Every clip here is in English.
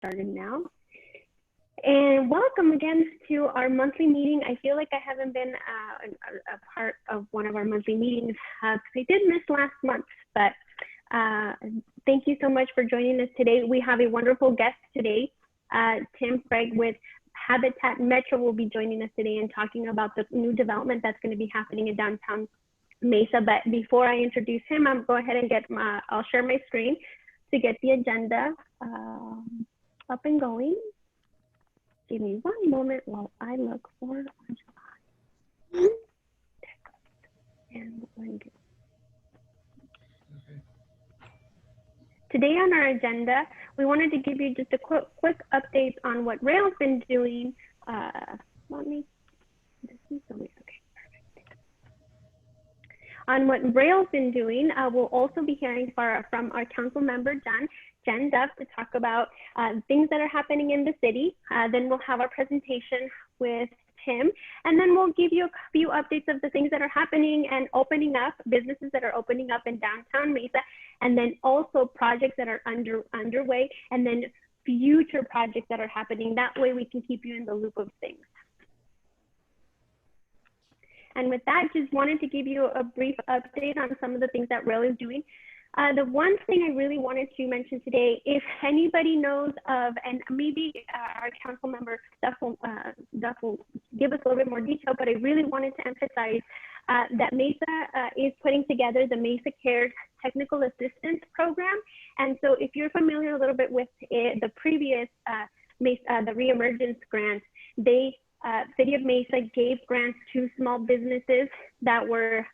started now. And welcome again to our monthly meeting. I feel like I haven't been a part of one of our monthly meetings because I did miss last month, but thank you so much for joining us today. We have a wonderful guest today. Tim Sprague with Habitat Metro will be joining us today and talking about the new development that's going to be happening in Downtown Mesa. But before I introduce him, I'll go ahead and I'll share my screen to get the agenda up and going. Give me one moment while I look for and today on our agenda, we wanted to give you just a quick update on what Rail's been doing. On what Rail's been doing, we'll also be hearing from our council member, Jen Duff, to talk about things that are happening in the city. Then we'll have our presentation with Tim, and then we'll give you a few updates of the things that are happening and opening up, businesses that are opening up in Downtown Mesa, and then also projects that are underway, and then future projects that are happening. That way we can keep you in the loop of things. And with that, just wanted to give you a brief update on some of the things that Rail is doing. The one thing I really wanted to mention today, if anybody knows of, and maybe our council member Duff will give us a little bit more detail, but I really wanted to emphasize that Mesa is putting together the Mesa Cares Technical Assistance Program. And so if you're familiar a little bit with the previous the reemergence grant, City of Mesa gave grants to small businesses that were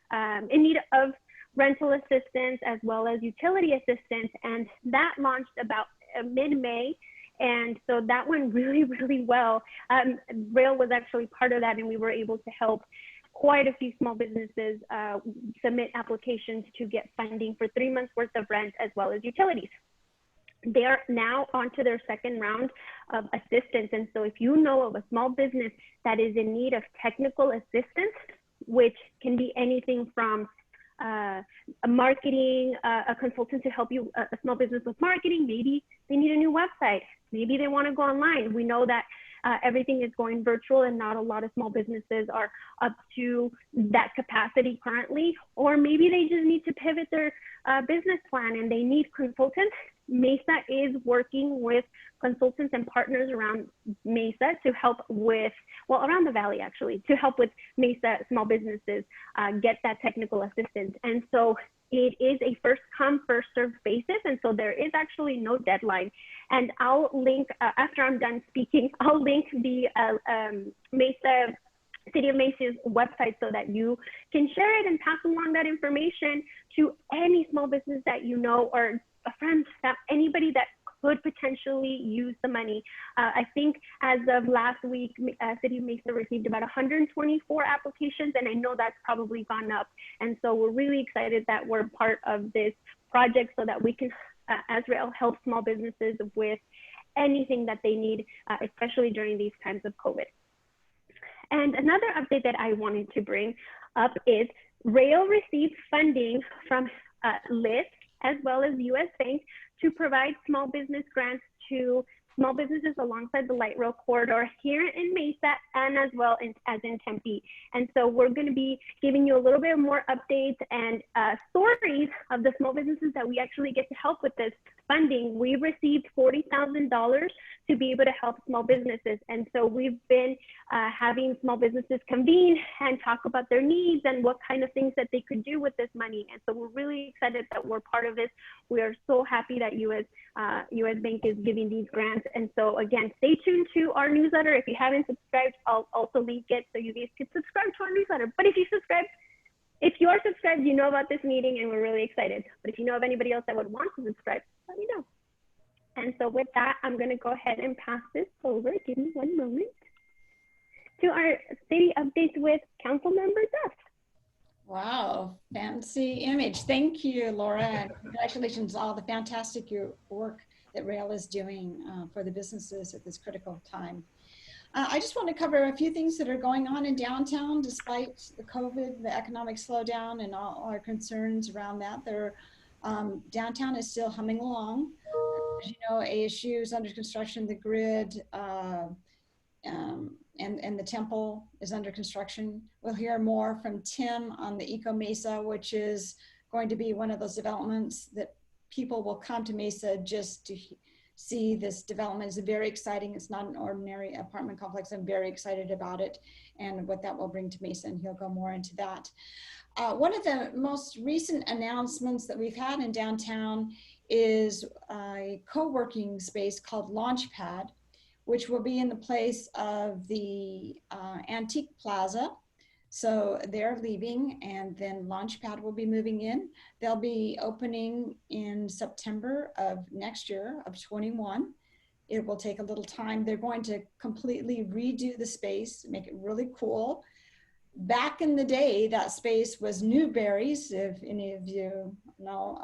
in need of rental assistance as well as utility assistance, and that launched about mid-May, and so that went really, really well. Rail was actually part of that, and we were able to help quite a few small businesses submit applications to get funding for 3 months worth of rent as well as utilities. They are now on to their second round of assistance, and so if you know of a small business that is in need of technical assistance, which can be anything from a marketing, a consultant to help you, a small business with marketing, maybe they need a new website, maybe they want to go online. We know that everything is going virtual and not a lot of small businesses are up to that capacity currently, or maybe they just need to pivot their business plan and they need consultants. Mesa is working with consultants and partners around Mesa to help with, well, around the valley actually, to help with Mesa small businesses get that technical assistance. And so it is a first come, first served basis. And so there is actually no deadline. And I'll link, after I'm done speaking, I'll link the City of Mesa's website so that you can share it and pass along that information to any small business that you know, or a friend, anybody that could potentially use the money. I think as of last week, City of Mesa received about 124 applications, and I know that's probably gone up. And so we're really excited that we're part of this project so that we can, as Rail, help small businesses with anything that they need, especially during these times of COVID. And another update that I wanted to bring up is Rail received funding from LIST as well as US Bank to provide small business grants to small businesses alongside the light rail corridor here in Mesa and as well as in Tempe. And so we're going to be giving you a little bit more updates and stories of the small businesses that we actually get to help with this funding. We received $40,000 to be able to help small businesses. And so we've been having small businesses convene and talk about their needs and what kind of things that they could do with this money. And so we're really excited that we're part of this. We are so happy that US Bank is giving these grants. And so again, stay tuned to our newsletter. If you haven't subscribed, I'll also link it so you guys can subscribe to our newsletter. But if you are subscribed, you know about this meeting and we're really excited. But if you know of anybody else that would want to subscribe, let me know. And so with that, I'm going to go ahead and pass this over. Give me one moment to our city updates with Council Member Duff. Wow, fancy image. Thank you, Laura, and congratulations on all the fantastic work that Rail is doing for the businesses at this critical time. I just want to cover a few things that are going on in downtown despite the COVID, the economic slowdown, and all our concerns around that. Downtown is still humming along. As you know, ASU is under construction, the grid, and the temple is under construction. We'll hear more from Tim on the ECO Mesa, which is going to be one of those developments that people will come to Mesa just to see. This development is very exciting. It's not an ordinary apartment complex. I'm very excited about it and what that will bring to Mesa, and he'll go more into that. One of the most recent announcements that we've had in downtown is a co-working space called Launchpad, which will be in the place of the Antique Plaza. So they're leaving, and then Launchpad will be moving in. They'll be opening in September of next year, of 21. It will take a little time. They're going to completely redo the space, make it really cool. Back in the day, that space was Newberry's, if any of you know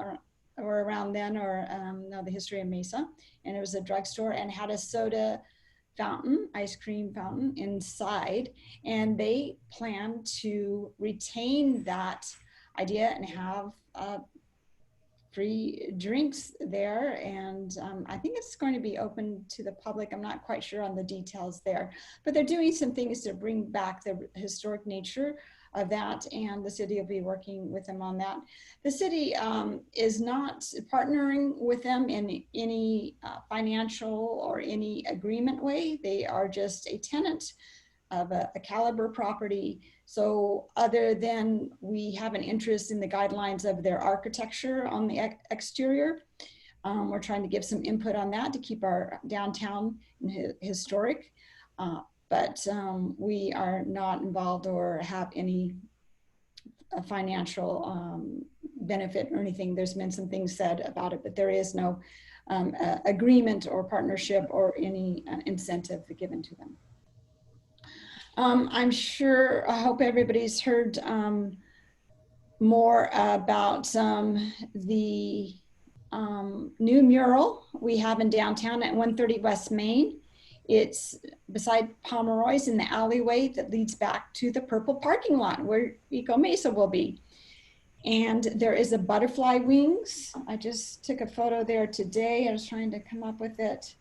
or around then, or know the history of Mesa. And it was a drugstore and had a soda fountain, ice cream fountain inside. And they plan to retain that idea and have free drinks there. And I think it's going to be open to the public. I'm not quite sure on the details there, but they're doing some things to bring back the historic nature of that, and the city will be working with them on that. The city is not partnering with them in any financial or any agreement way. They are just a tenant of a caliber property. So other than we have an interest in the guidelines of their architecture on the exterior, we're trying to give some input on that to keep our downtown historic. But we are not involved or have any financial benefit or anything. There's been some things said about it, but there is no agreement or partnership or any incentive given to them. I'm sure, I hope everybody's heard more about the new mural we have in downtown at 130 West Main. It's beside Pomeroy's in the alleyway that leads back to the purple parking lot where ECO Mesa will be. And there is a butterfly wings. I just took a photo there today. I was trying to come up with it.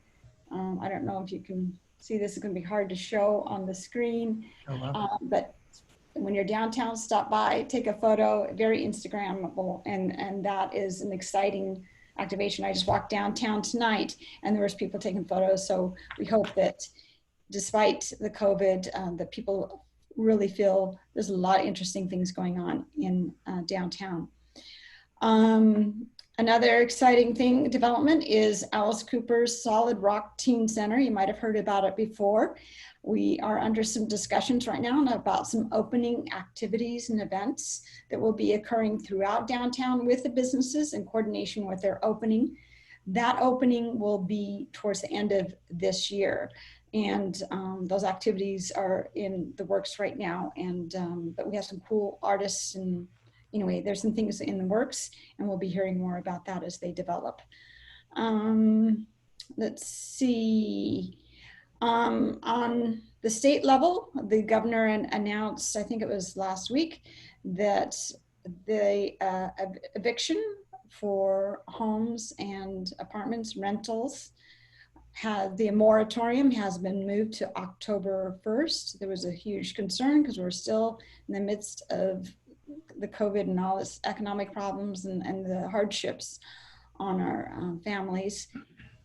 I don't know if you can see this. It's going to be hard to show on the screen. Oh, wow. But when you're downtown, stop by, take a photo, very Instagrammable. And that is an exciting activation. I just walked downtown tonight and there was people taking photos. So we hope that despite the COVID, that people really feel there's a lot of interesting things going on in downtown. Another exciting development is Alice Cooper's Solid Rock Teen Center. You might have heard about it before. We are under some discussions right now about some opening activities and events that will be occurring throughout downtown with the businesses in coordination with their opening. That opening will be towards the end of this year. And those activities are in the works right now. And but we have some cool artists, and anyway, there's some things in the works, and we'll be hearing more about that as they develop. Let's see. On the state level, the governor announced, I think it was last week, that the eviction for homes and apartments, rentals, the moratorium has been moved to October 1st. There was a huge concern because we're still in the midst of the COVID and all its economic problems and the hardships on our families.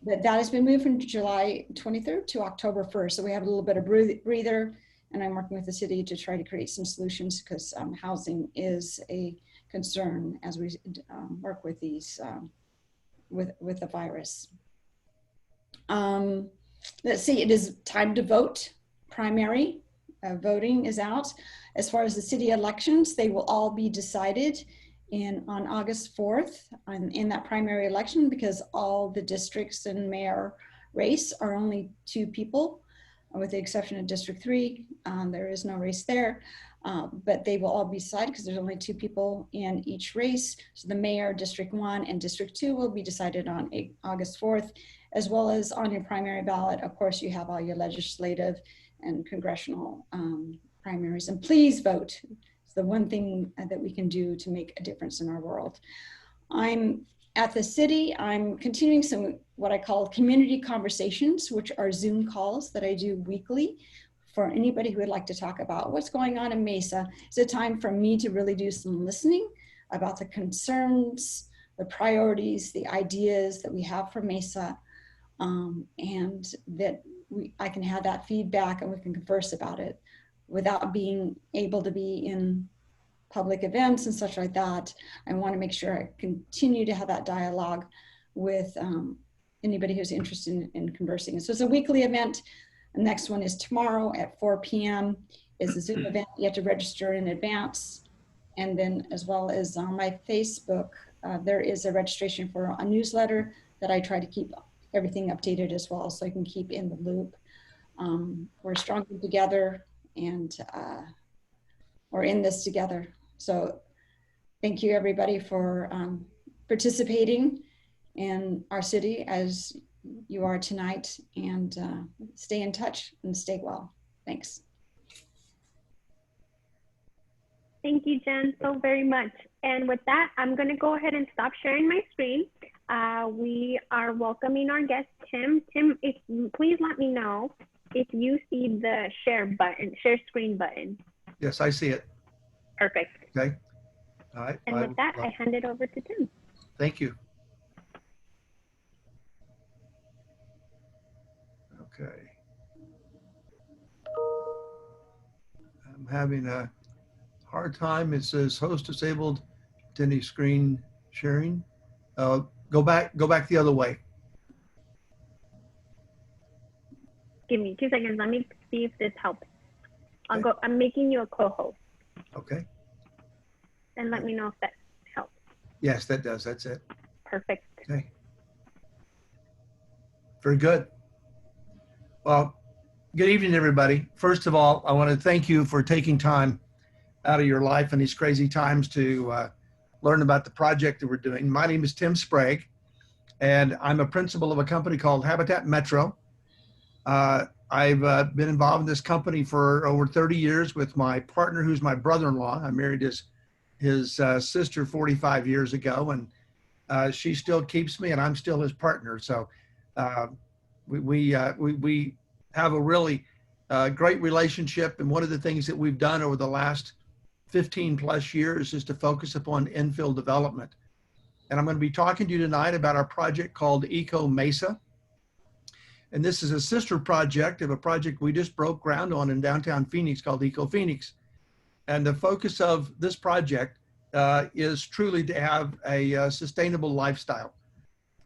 But that has been moved from July 23rd to October 1st. So we have a little bit of breather, and I'm working with the city to try to create some solutions because housing is a concern as we work with these, with the virus. Let's see, it is time to vote. Primary voting is out. As far as the city elections, they will all be decided on August 4th in that primary election, because all the districts and mayor race are only 2 people, with the exception of District 3. There is no race there, but they will all be decided because there's only 2 people in each race. So the mayor, District 1 and District 2 will be decided on August 4th, as well as on your primary ballot. Of course, you have all your legislative and congressional primaries, and please vote. It's the one thing that we can do to make a difference in our world. I'm At the city, I'm continuing some what I call community conversations, which are Zoom calls that I do weekly for anybody who would like to talk about what's going on in Mesa. It's a time for me to really do some listening about the concerns, the priorities, the ideas that we have for Mesa, and that I can have that feedback and we can converse about it without being able to be in public events and such like that. I want to make sure I continue to have that dialogue with anybody who's interested in conversing. So it's a weekly event. The next one is tomorrow at 4 p.m. It's a Zoom event. You have to register in advance. And then as well as on my Facebook, there is a registration for a newsletter that I try to keep everything updated as well, so I can keep in the loop. We're stronger together, and we're in this together. So thank you everybody for participating in our city as you are tonight, and stay in touch and stay well. Thanks. Thank you, Jen, so very much. And with that, I'm going to go ahead and stop sharing my screen. We are welcoming our guest, Tim. Tim, please let me know if you see the share screen button. Yes, I see it. Perfect. Okay. All right. And with that, I hand it over to Tim. Thank you. Okay. I'm having a hard time. It says host disabled, attendee screen sharing. Go back the other way. Give me 2 seconds. Let me see if this helps. Okay. I'm making you a co-host. Okay. And let me know if that helps. Yes, that does. That's it. Perfect. Okay. Very good. Well, good evening, everybody. First of all, I want to thank you for taking time out of your life in these crazy times to learn about the project that we're doing. My name is Tim Sprague, and I'm a principal of a company called Habitat Metro. I've been involved in this company for over 30 years with my partner, who's my brother-in-law. I married his sister 45 years ago, and she still keeps me, and I'm still his partner. So we have a really great relationship. And one of the things that we've done over the last 15 plus years is to focus upon infill development. And I'm going to be talking to you tonight about our project called ECO Mesa. And this is a sister project of a project we just broke ground on in downtown Phoenix called ECO Phoenix. And the focus of this project is truly to have a sustainable lifestyle.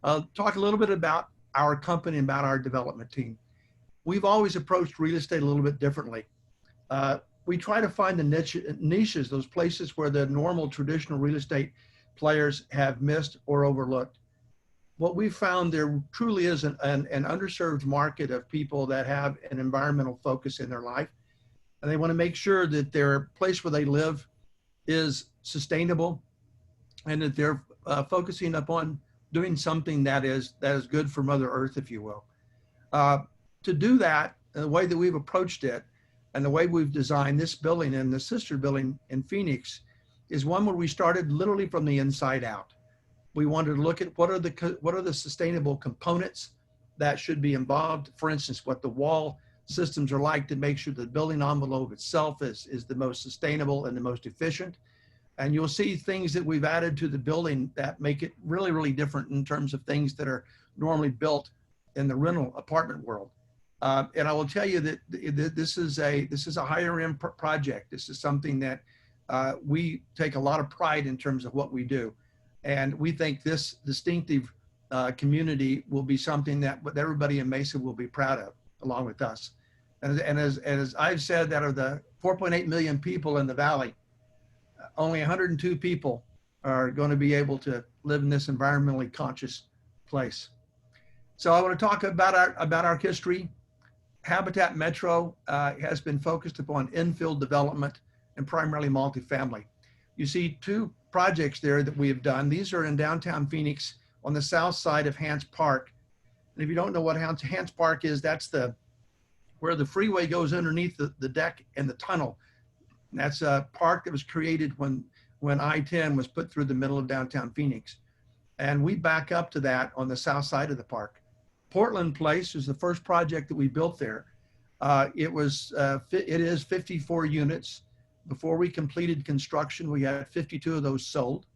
I'll talk a little bit about our company and about our development team. We've always approached real estate a little bit differently. We try to find the niches, those places where the normal traditional real estate players have missed or overlooked. What we found, there truly is an underserved market of people that have an environmental focus in their life. And they want to make sure that their place where they live is sustainable and that they're focusing upon doing something that is good for Mother Earth, if you will. To do that, the way that we've approached it and the way we've designed this building and the sister building in Phoenix is one where we started literally from the inside out. We wanted to look at what are the sustainable components that should be involved. For instance, what the wall systems are like to make sure the building envelope itself is the most sustainable and the most efficient. And you'll see things that we've added to the building that make it really, really different in terms of things that are normally built in the rental apartment world. And I will tell you that this is a higher end project. This is something that we take a lot of pride in terms of what we do. And we think this distinctive community will be something that everybody in Mesa will be proud of, along with us. And as I've said, that of the 4.8 million people in the valley, only 102 people are going to be able to live in this environmentally conscious place. So I want to talk about our history. Habitat Metro has been focused upon infill development and primarily multifamily. You see two projects there that we have done. These are in downtown Phoenix on the south side of Hance Park. And if you don't know what Hance Park is, that's where the freeway goes underneath the deck and the tunnel. And that's a park that was created when I-10 was put through the middle of downtown Phoenix. And we back up to that on the south side of the park. Portland Place is the first project that we built there. It is 54 units. Before we completed construction, we had 52 of those sold.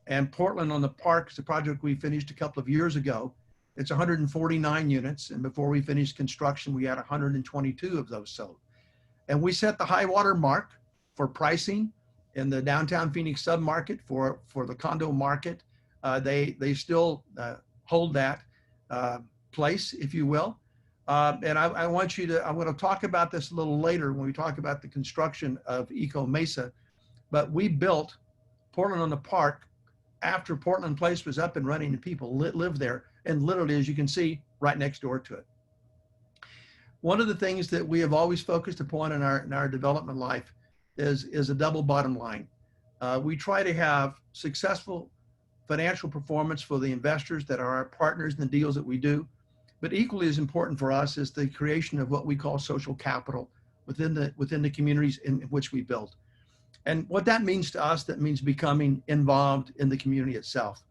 And Portland on the Park is a project we finished a couple of years ago. It's 149 units. And before we finished construction, we had 122 of those sold. And we set the high water mark for pricing in the downtown Phoenix submarket for the condo market. They still hold that place, if you will. And I want you to, I'm going to talk about this a little later when we talk about the construction of ECO Mesa. But we built Portland on the Park after Portland Place was up and running and people lived there, and literally, as you can see, right next door to it. One of the things that we have always focused upon in our development life is a double bottom line. We try to have successful financial performance for the investors that are our partners in the deals that we do, but equally as important for us is the creation of what we call social capital within the communities in which we build. And what that means to us, that means becoming involved in the community itself.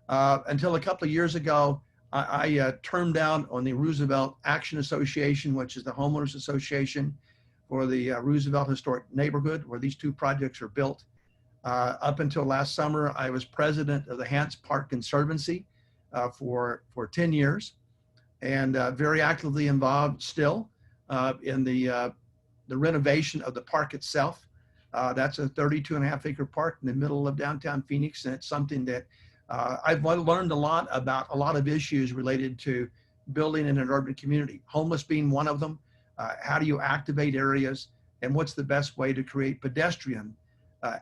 Until a couple of years ago, I turned down on the Roosevelt Action Association, which is the homeowners association for the Roosevelt Historic Neighborhood, where these two projects are built. Up until last summer, I was president of the Hance Park Conservancy for 10 years, and very actively involved still in the renovation of the park itself. That's a 32.5-acre park in the middle of downtown Phoenix, and it's something that I've learned a lot about a lot of issues related to building in an urban community, homeless being one of them. How do you activate areas, and what's the best way to create pedestrian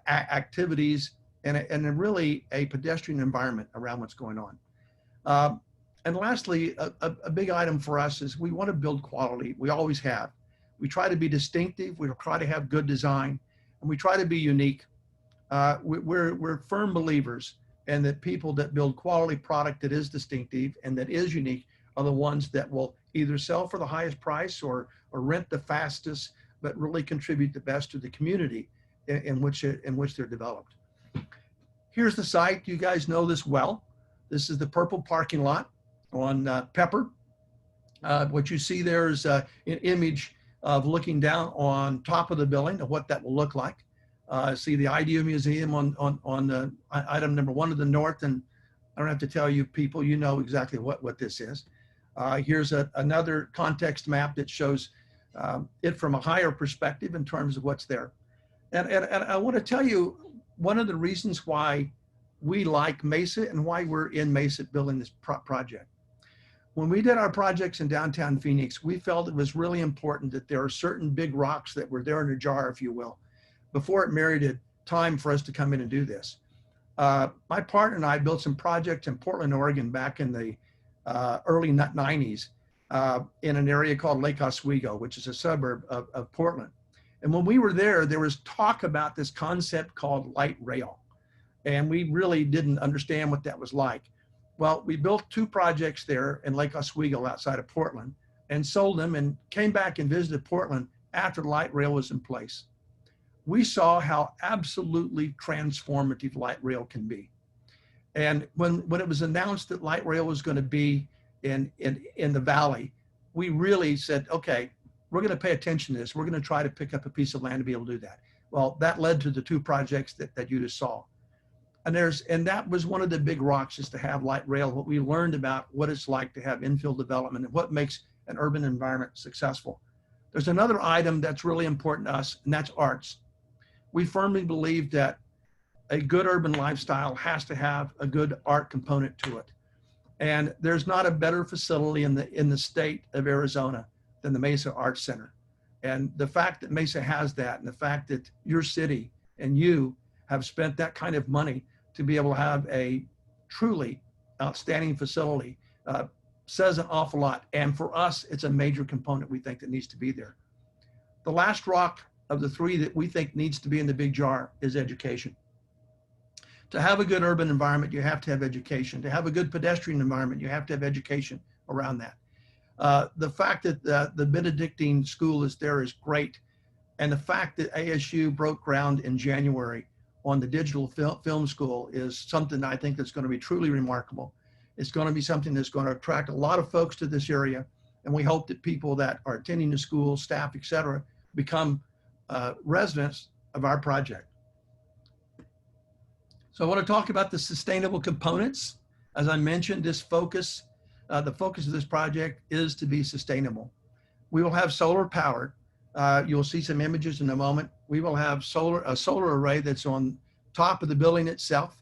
activities and really a pedestrian environment around what's going on. And lastly, a big item for us is we want to build quality. We always have. We try to be distinctive. We try to have good design, and we try to be unique. We're firm believers in that people that build quality product that is distinctive and that is unique are the ones that will either sell for the highest price or rent the fastest, but really contribute the best to the community in which they're developed. Here's the site. You guys know this well. This is the purple parking lot on Pepper. What you see there is an image of looking down on top of the building of what that will look like. See the IDEA Museum on the item number 1 to the north, and I don't have to tell you people, you know exactly what this is. Here's another context map that shows it from a higher perspective in terms of what's there. And I want to tell you one of the reasons why we like Mesa and why we're in Mesa building this project. When we did our projects in downtown Phoenix, we felt it was really important that there are certain big rocks that were there in a jar, if you will, before it merited time for us to come in and do this. My partner and I built some projects in Portland, Oregon back in the early 90s in an area called Lake Oswego, which is a suburb of Portland. And when we were there, there was talk about this concept called light rail. And we really didn't understand what that was like. Well, we built 2 projects there in Lake Oswego outside of Portland and sold them and came back and visited Portland after light rail was in place. We saw how absolutely transformative light rail can be. And when it was announced that light rail was going to be in the valley, we really said, okay, we're going to pay attention to this. We're going to try to pick up a piece of land to be able to do that. Well, that led to the 2 projects that you just saw. And that was one of the big rocks, is to have light rail, what we learned about what it's like to have infill development and what makes an urban environment successful. There's another item that's really important to us, and that's arts. We firmly believe that a good urban lifestyle has to have a good art component to it. And there's not a better facility in the state of Arizona than the Mesa Arts Center. And the fact that Mesa has that, and the fact that your city and you have spent that kind of money to be able to have a truly outstanding facility says an awful lot. And for us, it's a major component we think that needs to be there. The last rock of the 3 that we think needs to be in the big jar is education. To have a good urban environment, you have to have education. To have a good pedestrian environment, you have to have education around that. The fact that the Benedictine school is there is great. And the fact that ASU broke ground in January on the digital film school is something I think that's going to be truly remarkable. It's going to be something that's going to attract a lot of folks to this area. And we hope that people that are attending the school, staff, et cetera, become residents of our project. So I want to talk about the sustainable components. As I mentioned, this focus, the focus of this project is to be sustainable. We will have solar powered. You'll see some images in a moment. We will have a solar array that's on top of the building itself.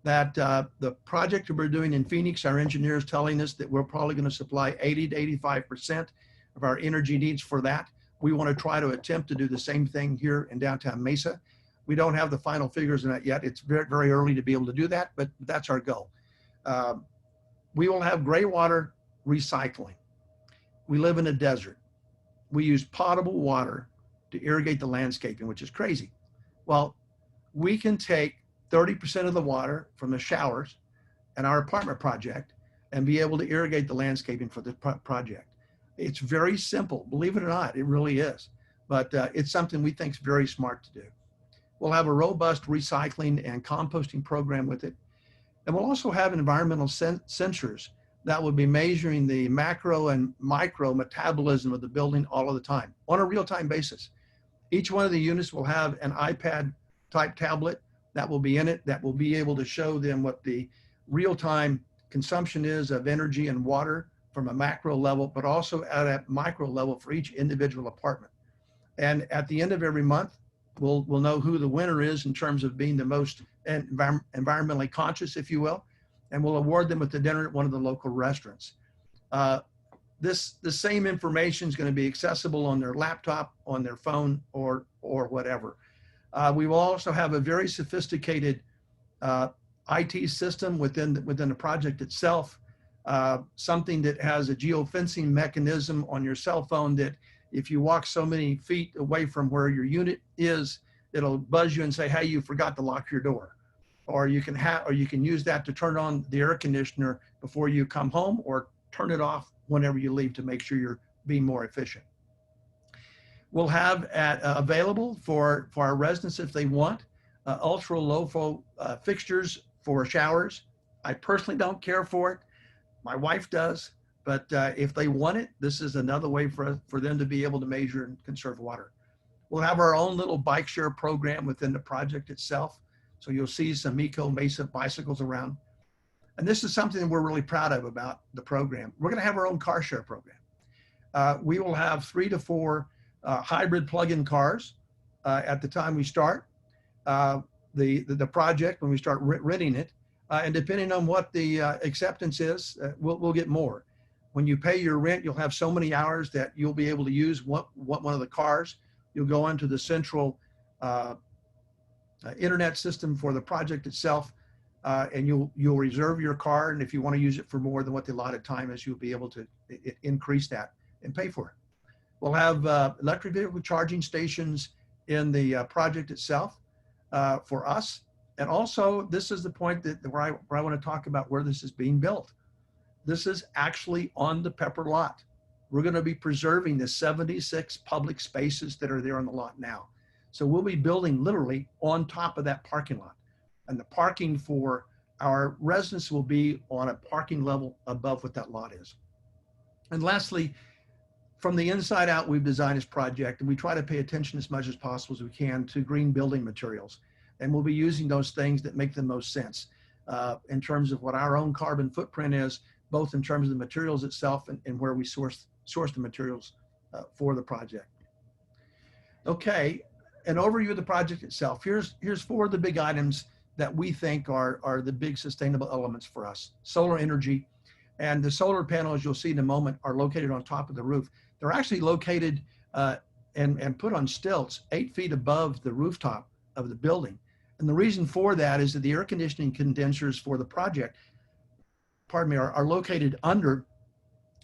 That the project that we're doing in Phoenix, our engineers telling us that we're probably going to supply 80 to 85% of our energy needs for that. We want to try to attempt to do the same thing here in Downtown Mesa. We don't have the final figures on that yet. It's very, very early to be able to do that, but that's our goal. We will have gray water recycling. We live in a desert. We use potable water to irrigate the landscaping, which is crazy. Well, we can take 30% of the water from the showers in our apartment project and be able to irrigate the landscaping for the project. It's very simple, believe it or not, it really is. But it's something we think is very smart to do. We'll have a robust recycling and composting program with it. And we'll also have environmental sensors that will be measuring the macro and micro metabolism of the building all of the time on a real-time basis. Each one of the units will have an iPad type tablet that will be in it, that will be able to show them what the real-time consumption is of energy and water from a macro level, but also at a micro level for each individual apartment. And at the end of every month, we'll know who the winner is in terms of being the most environmentally conscious, if you will, and we'll award them with the dinner at one of the local restaurants. The same information is going to be accessible on their laptop, on their phone, or whatever. We will also have a very sophisticated IT system within the project itself, something that has a geofencing mechanism on your cell phone that if you walk so many feet away from where your unit is, it'll buzz you and say, hey, you forgot to lock your door. Or you can use that to turn on the air conditioner before you come home, or turn it off whenever you leave to make sure you're being more efficient. We'll have available for our residents, if they want, ultra low flow fixtures for showers. I personally don't care for it. My wife does, but if they want it, this is another way for them to be able to measure and conserve water. We'll have our own little bike share program within the project itself. So you'll see some ECO Mesa bicycles around. And this is something that we're really proud of about the program. We're going to have our own car share program. We will have 3 to 4 hybrid plug-in cars at the time we start the project, when we start renting it. And depending on what the acceptance is, we'll get more. When you pay your rent, you'll have so many hours that you'll be able to use one of the cars. You'll go into the central internet system for the project itself, and you'll reserve your car. And if you want to use it for more than what the allotted time is, you'll be able to increase that and pay for it. We'll have electric vehicle charging stations in the project itself for us. And also, this is the point where I want to talk about where this is being built. This is actually on the Pepper lot. We're going to be preserving the 76 public spaces that are there on the lot now. So we'll be building literally on top of that parking lot. And the parking for our residents will be on a parking level above what that lot is. And lastly, from the inside out, we've designed this project, and we try to pay attention as much as possible as we can to green building materials. And we'll be using those things that make the most sense in terms of what our own carbon footprint is, both in terms of the materials itself and where we source the materials for the project. Okay, an overview of the project itself. Here's 4 of the big items that we think are the big sustainable elements for us. Solar energy, and the solar panels you'll see in a moment are located on top of the roof. They're actually located and put on stilts 8 feet above the rooftop of the building. And the reason for that is that the air conditioning condensers for the project, are located under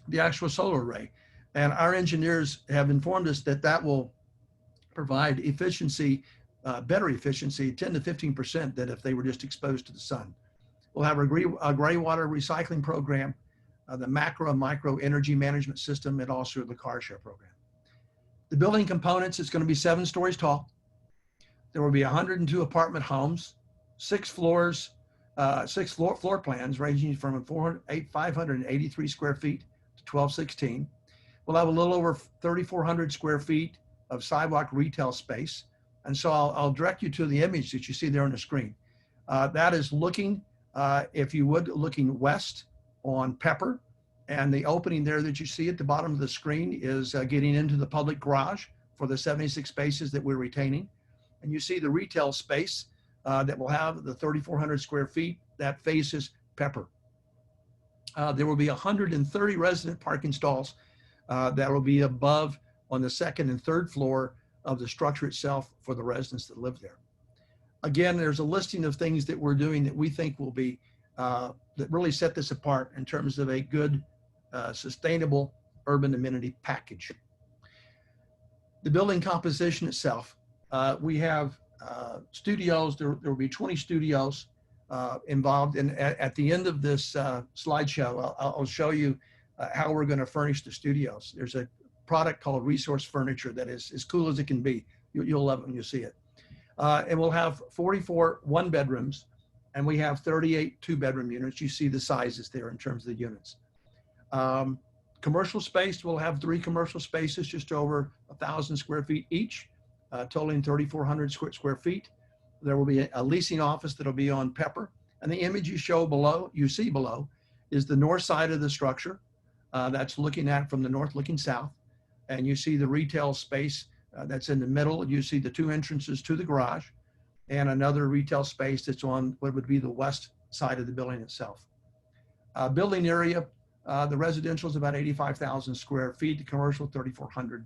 the actual solar array. And our engineers have informed us that that will provide efficiency, better efficiency, 10 to 15% than if they were just exposed to the sun. We'll have a gray water recycling program, the macro and micro energy management system, and also the car share program. The building components is going to be 7 stories tall, There will be 102 apartment homes, 6 floors, 6 floor plans ranging from 583 square feet to 1216. We'll have a little over 3,400 square feet of sidewalk retail space. And so I'll direct you to the image that you see there on the screen. That is looking, if you would, looking west on Pepper. And the opening there that you see at the bottom of the screen is getting into the public garage for the 76 spaces that we're retaining. And you see the retail space that will have the 3,400 square feet that faces Pepper. There will be 130 resident parking stalls that will be above on the second and third floor of the structure itself for the residents that live there. Again, there's a listing of things that we're doing that we think will be, that really set this apart in terms of a good, sustainable urban amenity package. The building composition itself, we have studios, there will be 20 studios involved. And at the end of this slideshow, I'll show you how we're going to furnish the studios. There's a product called Resource Furniture that is as cool as it can be. You'll love it when you see it. And we'll have 44 one-bedrooms, and we have 38 two-bedroom units. You see the sizes there in terms of the units. Commercial space, we'll have 3 commercial spaces, just over 1,000 square feet each, totaling 3,400 square feet. There will be a leasing office that'll be on Pepper. And the image you see below, is the north side of the structure. That's looking at from the north looking south. And you see the retail space that's in the middle. You see the 2 entrances to the garage and another retail space that's on what would be the west side of the building itself. Building area, the residential is about 85,000 square feet, the commercial 3,400.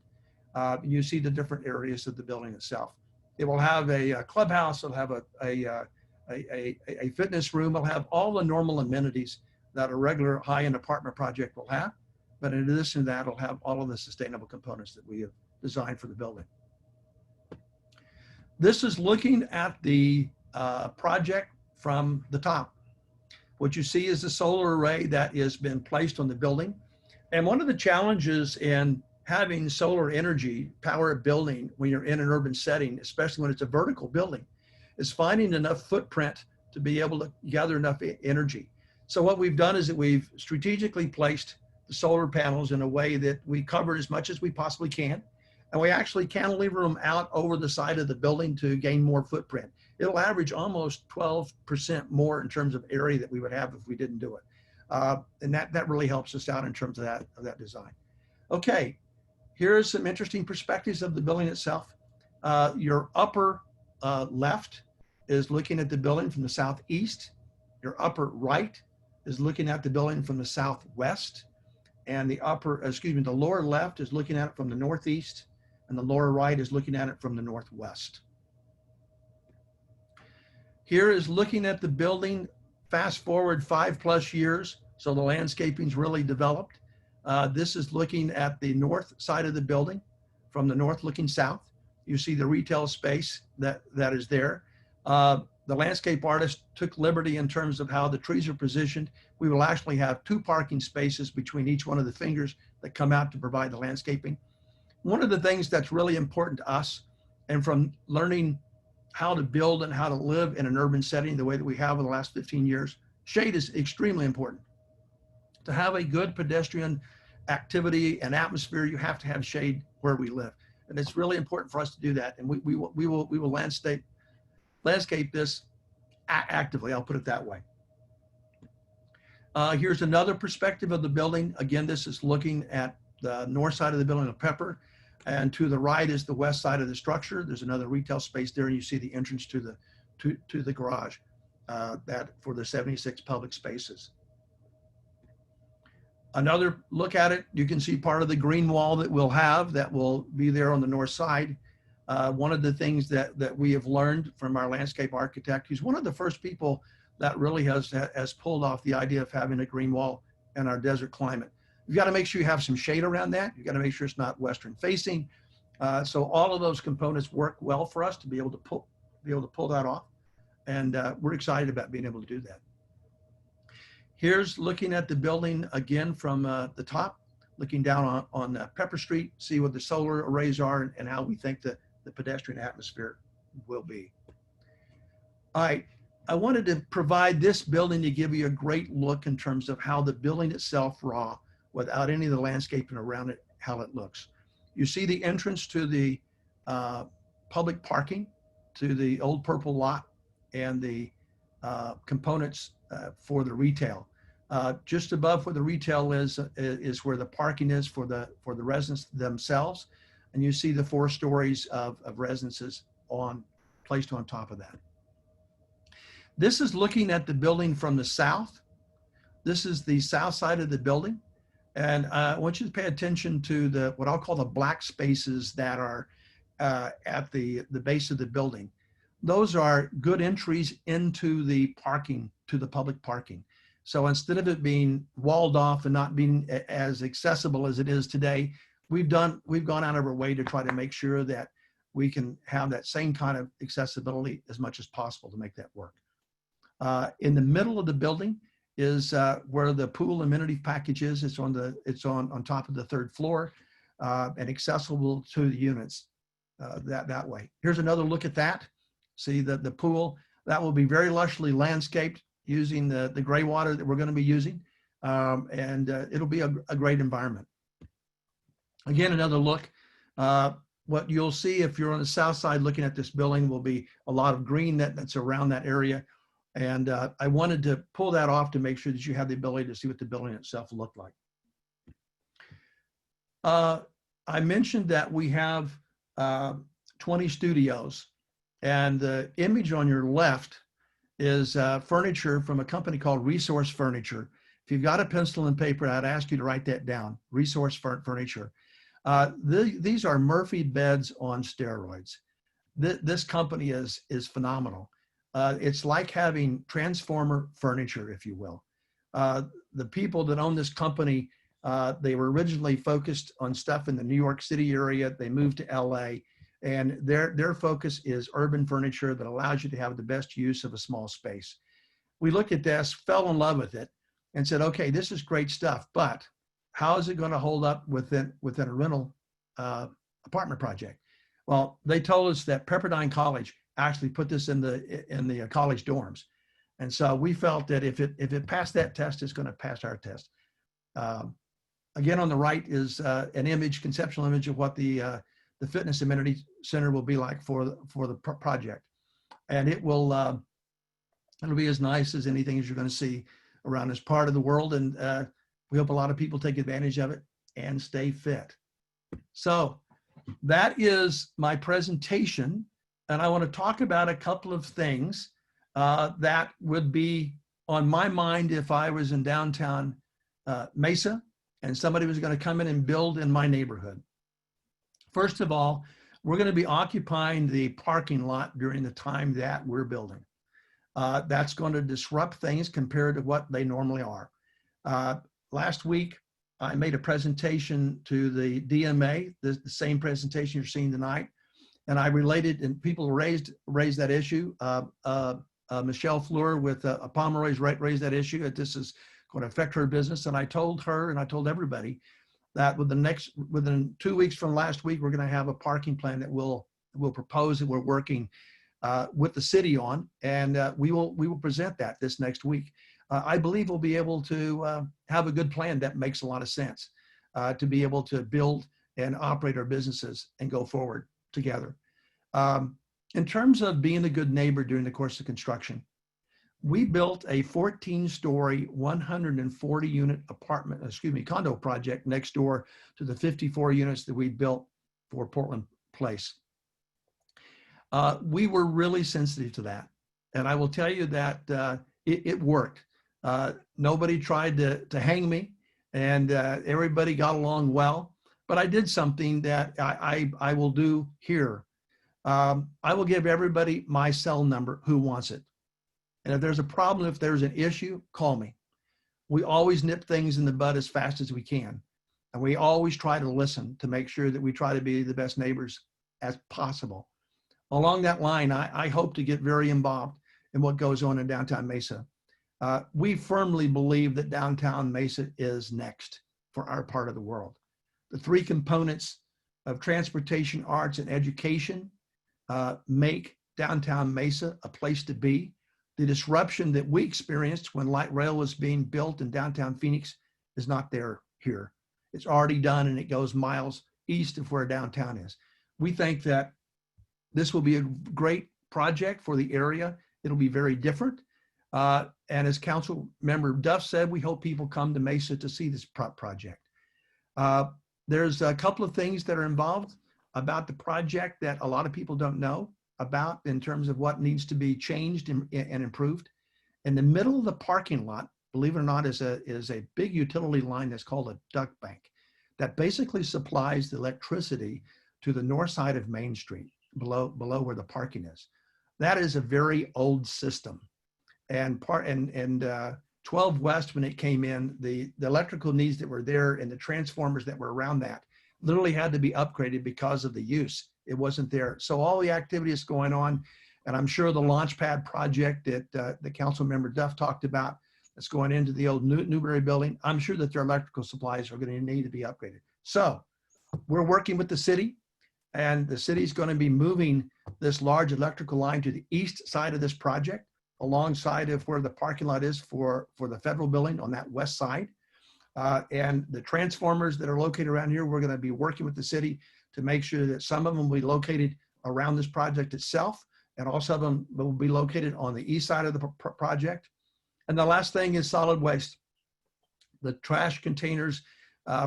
You see the different areas of the building itself. It will have a clubhouse, it'll have a fitness room, it'll have all the normal amenities that a regular high-end apartment project will have. But in addition to that, it'll have all of the sustainable components that we have designed for the building. This is looking at the project from the top. What you see is the solar array that has been placed on the building. And one of the challenges in having solar energy power a building when you're in an urban setting, especially when it's a vertical building, is finding enough footprint to be able to gather enough energy. So what we've done is that we've strategically placed the solar panels in a way that we cover as much as we possibly can. And we actually cantilever them out over the side of the building to gain more footprint. It'll average almost 12% more in terms of area that we would have if we didn't do it. And that really helps us out in terms of that design. Okay, here's some interesting perspectives of the building itself. Your upper left is looking at the building from the southeast. Your upper right is looking at the building from the southwest. And the lower left is looking at it from the northeast, and the lower right is looking at it from the northwest. Here is looking at the building, fast forward 5+ years, so the landscaping's really developed. This is looking at the north side of the building from the north looking south. You see the retail space that is there. The landscape artist took liberty in terms of how the trees are positioned. We will actually have 2 parking spaces between each one of the fingers that come out to provide the landscaping. One of the things that's really important to us, and from learning how to build and how to live in an urban setting the way that we have in the last 15 years, shade is extremely important. To have a good pedestrian activity and atmosphere, you have to have shade where we live. And it's really important for us to do that. And we will landscape this actively, I'll put it that way. Here's another perspective of the building. Again, this is looking at the north side of the building of Pepper, and to the right is the west side of the structure. There's another retail space there, and you see the entrance to the garage that for the 76 public spaces. Another look at it, you can see part of the green wall that we'll have that will be there on the north side. One of the things that we have learned from our landscape architect, he's one of the first people that really has pulled off the idea of having a green wall in our desert climate. You've got to make sure you have some shade around that. You've got to make sure it's not western facing. So all of those components work well for us to be able to pull that off. And we're excited about being able to do that. Here's looking at the building again from the top, looking down on Pepper Street, see what the solar arrays are and how we think the pedestrian atmosphere will be. All right, I wanted to provide this building to give you a great look in terms of how the building itself raw, without any of the landscaping around it, how it looks. You see the entrance to the public parking, to the old purple lot, and the components for the retail. Just above where the retail is where the parking is for the residents themselves, and you see the 4 stories of residences placed on top of that. This is looking at the building from the south. This is the south side of the building, and I want you to pay attention to what I'll call the black spaces that are at the base of the building. Those are good entries into the parking, to the public parking. So instead of it being walled off and not being as accessible as it is today, we've gone out of our way to try to make sure that we can have that same kind of accessibility as much as possible to make that work. In the middle of the building is where the pool amenity package is. It's on top of the 3rd floor and accessible to the units that way. Here's another look at that. See the pool, that will be very lushly landscaped using the gray water that we're going to be using. And it'll be a great environment. Again, another look. What you'll see if you're on the south side looking at this building will be a lot of green that's around that area. And I wanted to pull that off to make sure that you have the ability to see what the building itself looked like. I mentioned that we have 20 studios, and the image on your left is furniture from a company called Resource Furniture. If you've got a pencil and paper, I'd ask you to write that down, Resource Furniture. These are Murphy beds on steroids. This company is phenomenal. It's like having Transformer furniture, if you will. The people that own this company, they were originally focused on stuff in the New York City area. They moved to LA, and their focus is urban furniture that allows you to have the best use of a small space. We looked at this, fell in love with it, and said, okay, this is great stuff, but how is it going to hold up within a rental apartment project? Well, they told us that Pepperdine College actually put this in the college dorms. And so we felt that if it passed that test, it's going to pass our test. Again, on the right is an conceptual image of what the fitness amenity center will be like for the project. And it'll be as nice as anything as you're going to see around this part of the world. And we hope a lot of people take advantage of it and stay fit. So that is my presentation. And I want to talk about a couple of things that would be on my mind if I was in downtown Mesa and somebody was going to come in and build in my neighborhood. First of all, we're going to be occupying the parking lot during the time that we're building. That's going to disrupt things compared to what they normally are. Last week, I made a presentation to the DMA, the same presentation you're seeing tonight. And I related, and people raised that issue. Michelle Fleur with Pomeroy's raised that issue that this is going to affect her business. And I told her, and I told everybody that within 2 weeks from last week, we're going to have a parking plan that we'll propose that we're working with the city on, and we will present that this next week. I believe we'll be able to have a good plan that makes a lot of sense to be able to build and operate our businesses and go forward together. In terms of being a good neighbor during the course of construction, we built a 14-story, 140-unit condo project next door to the 54 units that we built for Portland Place. We were really sensitive to that. And I will tell you that it worked. Nobody tried to hang me, and everybody got along well. But I did something that I will do here. I will give everybody my cell number who wants it. And if there's a problem, if there's an issue, call me. We always nip things in the bud as fast as we can. And we always try to listen to make sure that we try to be the best neighbors as possible. Along that line, I hope to get very involved in what goes on in downtown Mesa. We firmly believe that downtown Mesa is next for our part of the world. The three components of transportation, arts, and education make Downtown Mesa a place to be. The disruption that we experienced when light rail was being built in downtown Phoenix is not there here. It's already done, and it goes miles east of where downtown is. We think that this will be a great project for the area. It'll be very different. And as Council Member Duff said, we hope people come to Mesa to see this project. There's a couple of things that are involved about the project that a lot of people don't know about in terms of what needs to be changed and improved. In the middle of the parking lot, believe it or not, is a big utility line that's called a duct bank that basically supplies the electricity to the north side of Main Street, below where the parking is. That is a very old system. And 12 West, when it came in, the electrical needs that were there and the transformers that were around that literally had to be upgraded because of the use. It wasn't there. So all the activity is going on, and I'm sure the Launchpad project that the Council Member Duff talked about that's going into the old Newberry building, I'm sure that their electrical supplies are going to need to be upgraded. So we're working with the city, and the city is going to be moving this large electrical line to the east side of this project, alongside of where the parking lot is for the federal building on that west side. And the transformers that are located around here, we're going to be working with the city to make sure that some of them will be located around this project itself, and also of them will be located on the east side of the project. And the last thing is solid waste. The trash containers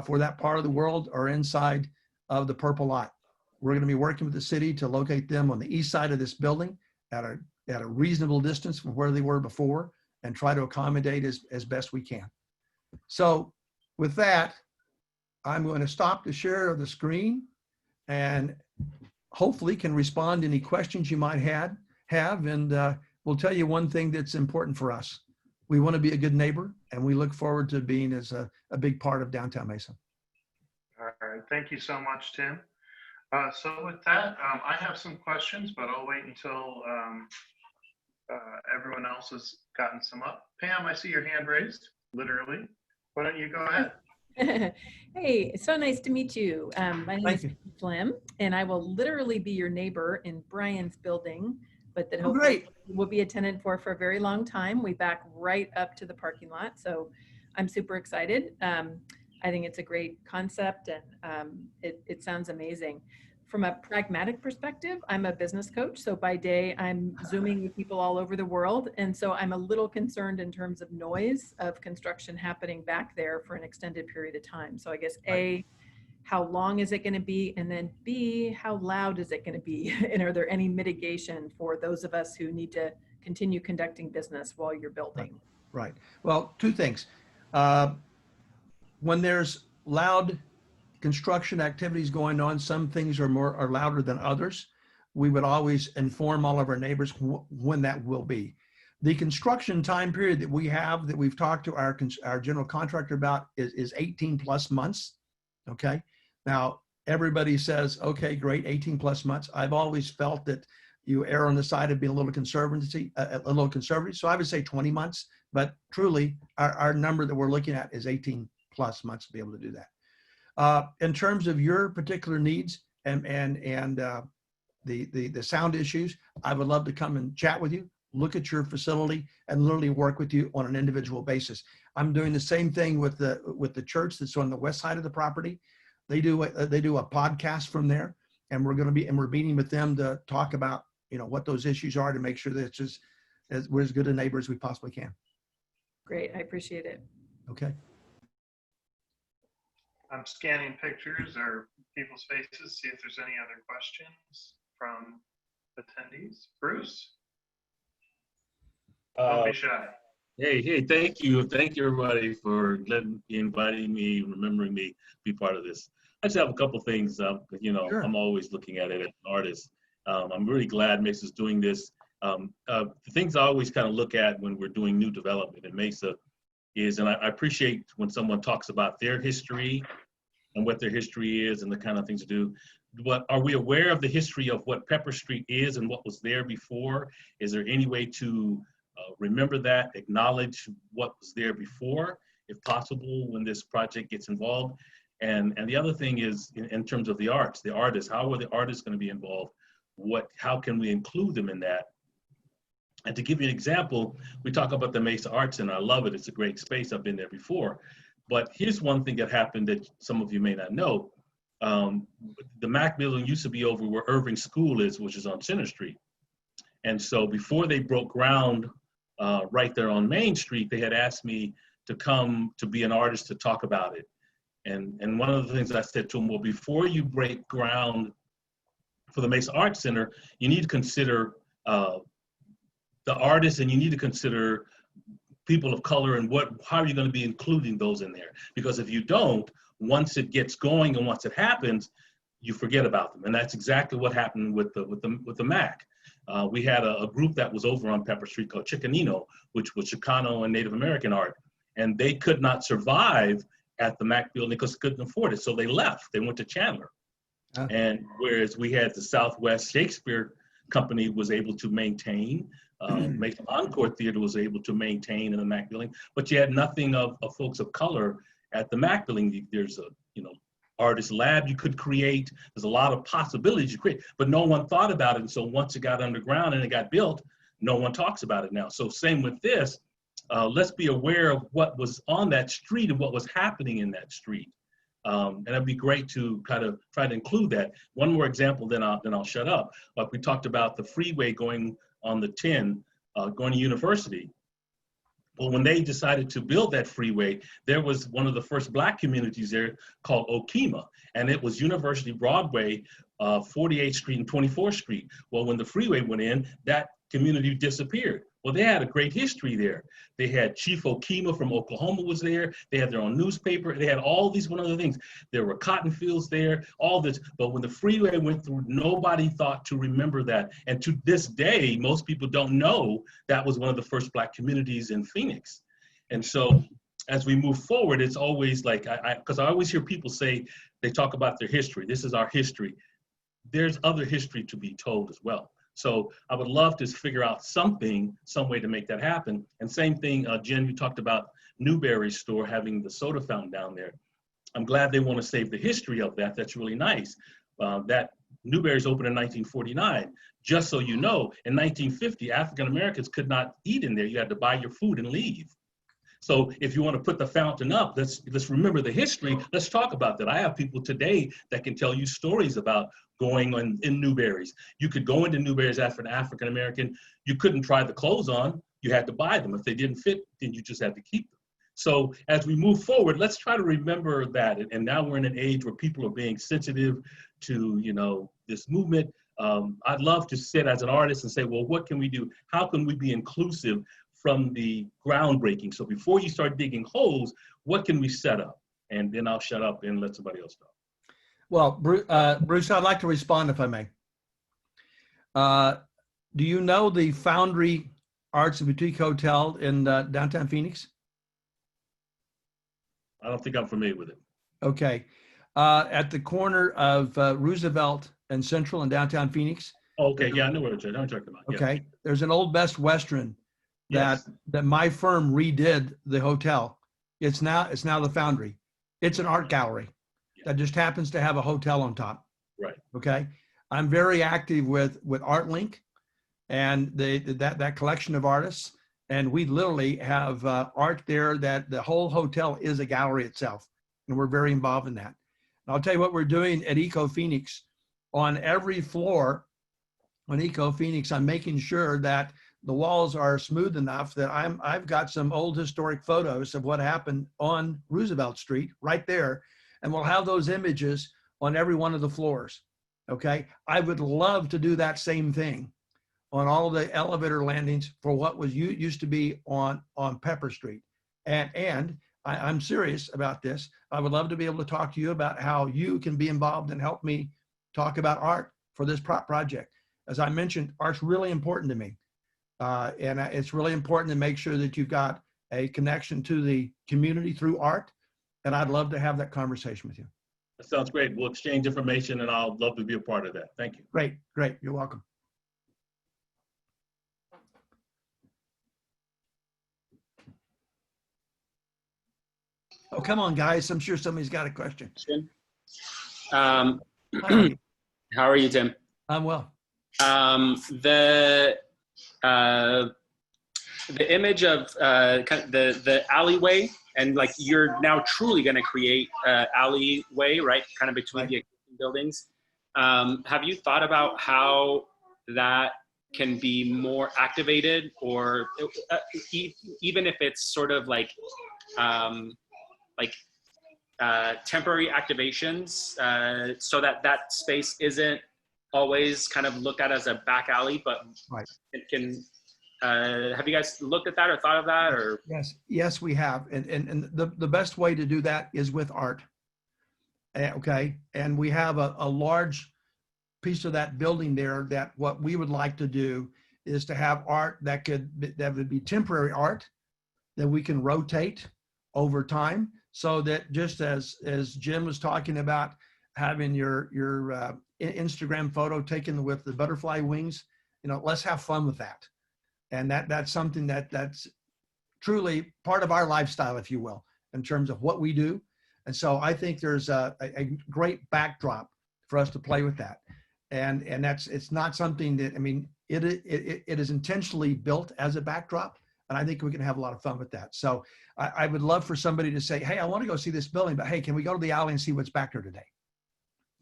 for that part of the world are inside of the purple lot. We're going to be working with the city to locate them on the east side of this building at a reasonable distance from where they were before, and try to accommodate as best we can. So with that, I'm going to stop the share of the screen and hopefully can respond to any questions you might have. And we'll tell you one thing that's important for us. We want to be a good neighbor, and we look forward to being as a big part of Downtown Mesa. All right, thank you so much, Tim. So with that, I have some questions, but I'll wait until everyone else has gotten some up. Pam, I see your hand raised, literally. Why don't you go ahead? Hey, it's so nice to meet you. My name is Slim, and I will literally be your neighbor in Brian's building, but that hopefully will be a tenant for a very long time. We back right up to the parking lot, so I'm super excited. I think it's a great concept, and it sounds amazing. From a pragmatic perspective, I'm a business coach. So by day, I'm Zooming with people all over the world. And so I'm a little concerned in terms of noise of construction happening back there for an extended period of time. So I guess A, how long is it going to be? And then B, how loud is it going to be? And are there any mitigation for those of us who need to continue conducting business while you're building? Right. Well, two things. When there's loud construction activities going on, some things are louder than others. We would always inform all of our neighbors when that will be. The construction time period that we have, that we've talked to our general contractor about, is 18 plus months. Okay. Now everybody says, okay, great, 18 plus months. I've always felt that you err on the side of being a little conservative. So I would say 20 months, but truly our number that we're looking at is 18 plus months to be able to do that. In terms of your particular needs and the sound issues, I would love to come and chat with you, look at your facility, and literally work with you on an individual basis. I'm doing the same thing with the church that's on the west side of the property. They do a podcast from there, and we're meeting with them to talk about what those issues are, to make sure that we're as good a neighbor as we possibly can. Great, I appreciate it. Okay. I'm scanning pictures or people's faces, see if there's any other questions from attendees. Bruce? Don't be shy. Hey, thank you. Thank you, everybody, for inviting me, remembering me, be part of this. I just have a couple things. Sure. I'm always looking at it as an artist. I'm really glad Mesa's doing this. The things I always kind of look at when we're doing new development in Mesa is, and I appreciate when someone talks about their history and what their history is and the kind of things to do. But are we aware of the history of what Pepper Street is and what was there before? Is there any way to remember that, acknowledge what was there before, if possible, when this project gets involved? And the other thing is, in terms of the arts, the artists, how are the artists going to be involved how can we include them in that? And to give you an example, we talk about the Mesa Arts Center. I love it. It's a great space. I've been there before. But here's one thing that happened that some of you may not know. The Mac building used to be over where Irving School is, which is on Center Street. And so before they broke ground right there on Main Street, they had asked me to come to be an artist to talk about it. And one of the things I said to them, well, before you break ground for the Mesa Arts Center, you need to consider the artists, and you need to consider people of color, and how are you going to be including those in there? Because if you don't, once it gets going and once it happens, you forget about them. And that's exactly what happened with the MAC. We had a group that was over on Pepper Street called Chicanino, which was Chicano and Native American art, and they could not survive at the MAC building because they couldn't afford it. So they left. They went to Chandler. Oh. And whereas we had the Southwest Shakespeare Company was able to maintain, Mesa Encore Theater was able to maintain in the MAC building, but you had nothing of folks of color at the MAC building. There's a, artist lab you could create. There's a lot of possibilities you create, but no one thought about it. And so once it got underground and it got built, no one talks about it now. So same with this, let's be aware of what was on that street and what was happening in that street. And it'd be great to kind of try to include that. One more example, then I'll shut up. Like we talked about the freeway going on the 10, going to University. Well, when they decided to build that freeway, there was one of the first Black communities there called Okemah, and it was University Broadway, 48th Street and 24th Street. Well, when the freeway went in, that community disappeared. Well, they had a great history there. They had Chief Okemah from Oklahoma was there. They had their own newspaper. They had all these one other things. There were cotton fields there, all this. But when the freeway went through, nobody thought to remember that. And to this day, most people don't know that was one of the first Black communities in Phoenix. And so as we move forward, it's always like, because I always hear people say, they talk about their history. This is our history. There's other history to be told as well. So I would love to figure out some way to make that happen. And same thing, Jen, you talked about Newberry's store having the soda fountain down there. I'm glad they want to save the history of that. That's really nice. That Newberry's opened in 1949. Just so you know, in 1950, African Americans could not eat in there. You had to buy your food and leave. So if you want to put the fountain up, let's remember the history. Let's talk about that. I have people today that can tell you stories about going on in Newberry's. You could go into Newberry's as an African American. You couldn't try the clothes on. You had to buy them. If they didn't fit, then you just had to keep them. So as we move forward, let's try to remember that. And now we're in an age where people are being sensitive to, this movement. I'd love to sit as an artist and say, well, what can we do? How can we be inclusive from the groundbreaking? So before you start digging holes, what can we set up? And then I'll shut up and let somebody else talk. Well, Bruce, I'd like to respond if I may. Do you know the Foundry Arts and Boutique Hotel in downtown Phoenix? I don't think I'm familiar with it. Okay. At the corner of Roosevelt and Central in downtown Phoenix. Okay, yeah, I know what you're talking about. Yeah. Okay. There's an old Best Western that my firm redid the hotel. It's now the Foundry. It's an art gallery that just happens to have a hotel on top. Right. Okay. I'm very active with ArtLink and that collection of artists. And we literally have art there that the whole hotel is a gallery itself. And we're very involved in that. And I'll tell you what we're doing at ECO Phoenix. On every floor on ECO Phoenix, I'm making sure that the walls are smooth enough that I've got some old historic photos of what happened on Roosevelt Street right there. And we'll have those images on every one of the floors. Okay. I would love to do that same thing on all the elevator landings for what was used to be on Pepper Street. And I'm serious about this. I would love to be able to talk to you about how you can be involved and help me talk about art for this project. As I mentioned, art's really important to me. And it's really important to make sure that you've got a connection to the community through art. And I'd love to have that conversation with you. That sounds great. We'll exchange information and I'll love to be a part of that. Thank you. Great, great. You're welcome. Oh, come on, guys. I'm sure somebody's got a question. How are you, Tim? I'm well. The image of kind of the alleyway, and like you're now truly going to create alleyway, right? Kind of between the existing buildings. Have you thought about how that can be more activated, or even if it's sort of like temporary activations, so that that space isn't always kind of looked at as a back alley, but it can. Have you guys looked at that or thought of that? Or yes, we have, and the best way to do that is with art. Okay, and we have a large piece of that building there that what we would like to do is to have art that would be temporary art that we can rotate over time, so that just as Jim was talking about having your Instagram photo taken with the butterfly wings, let's have fun with that. And that's something that's truly part of our lifestyle, if you will, in terms of what we do. And so I think there's a great backdrop for us to play with that. And it's not something that, it is intentionally built as a backdrop, and I think we can have a lot of fun with that. So I would love for somebody to say, hey, I want to go see this building, but hey, can we go to the alley and see what's back there today?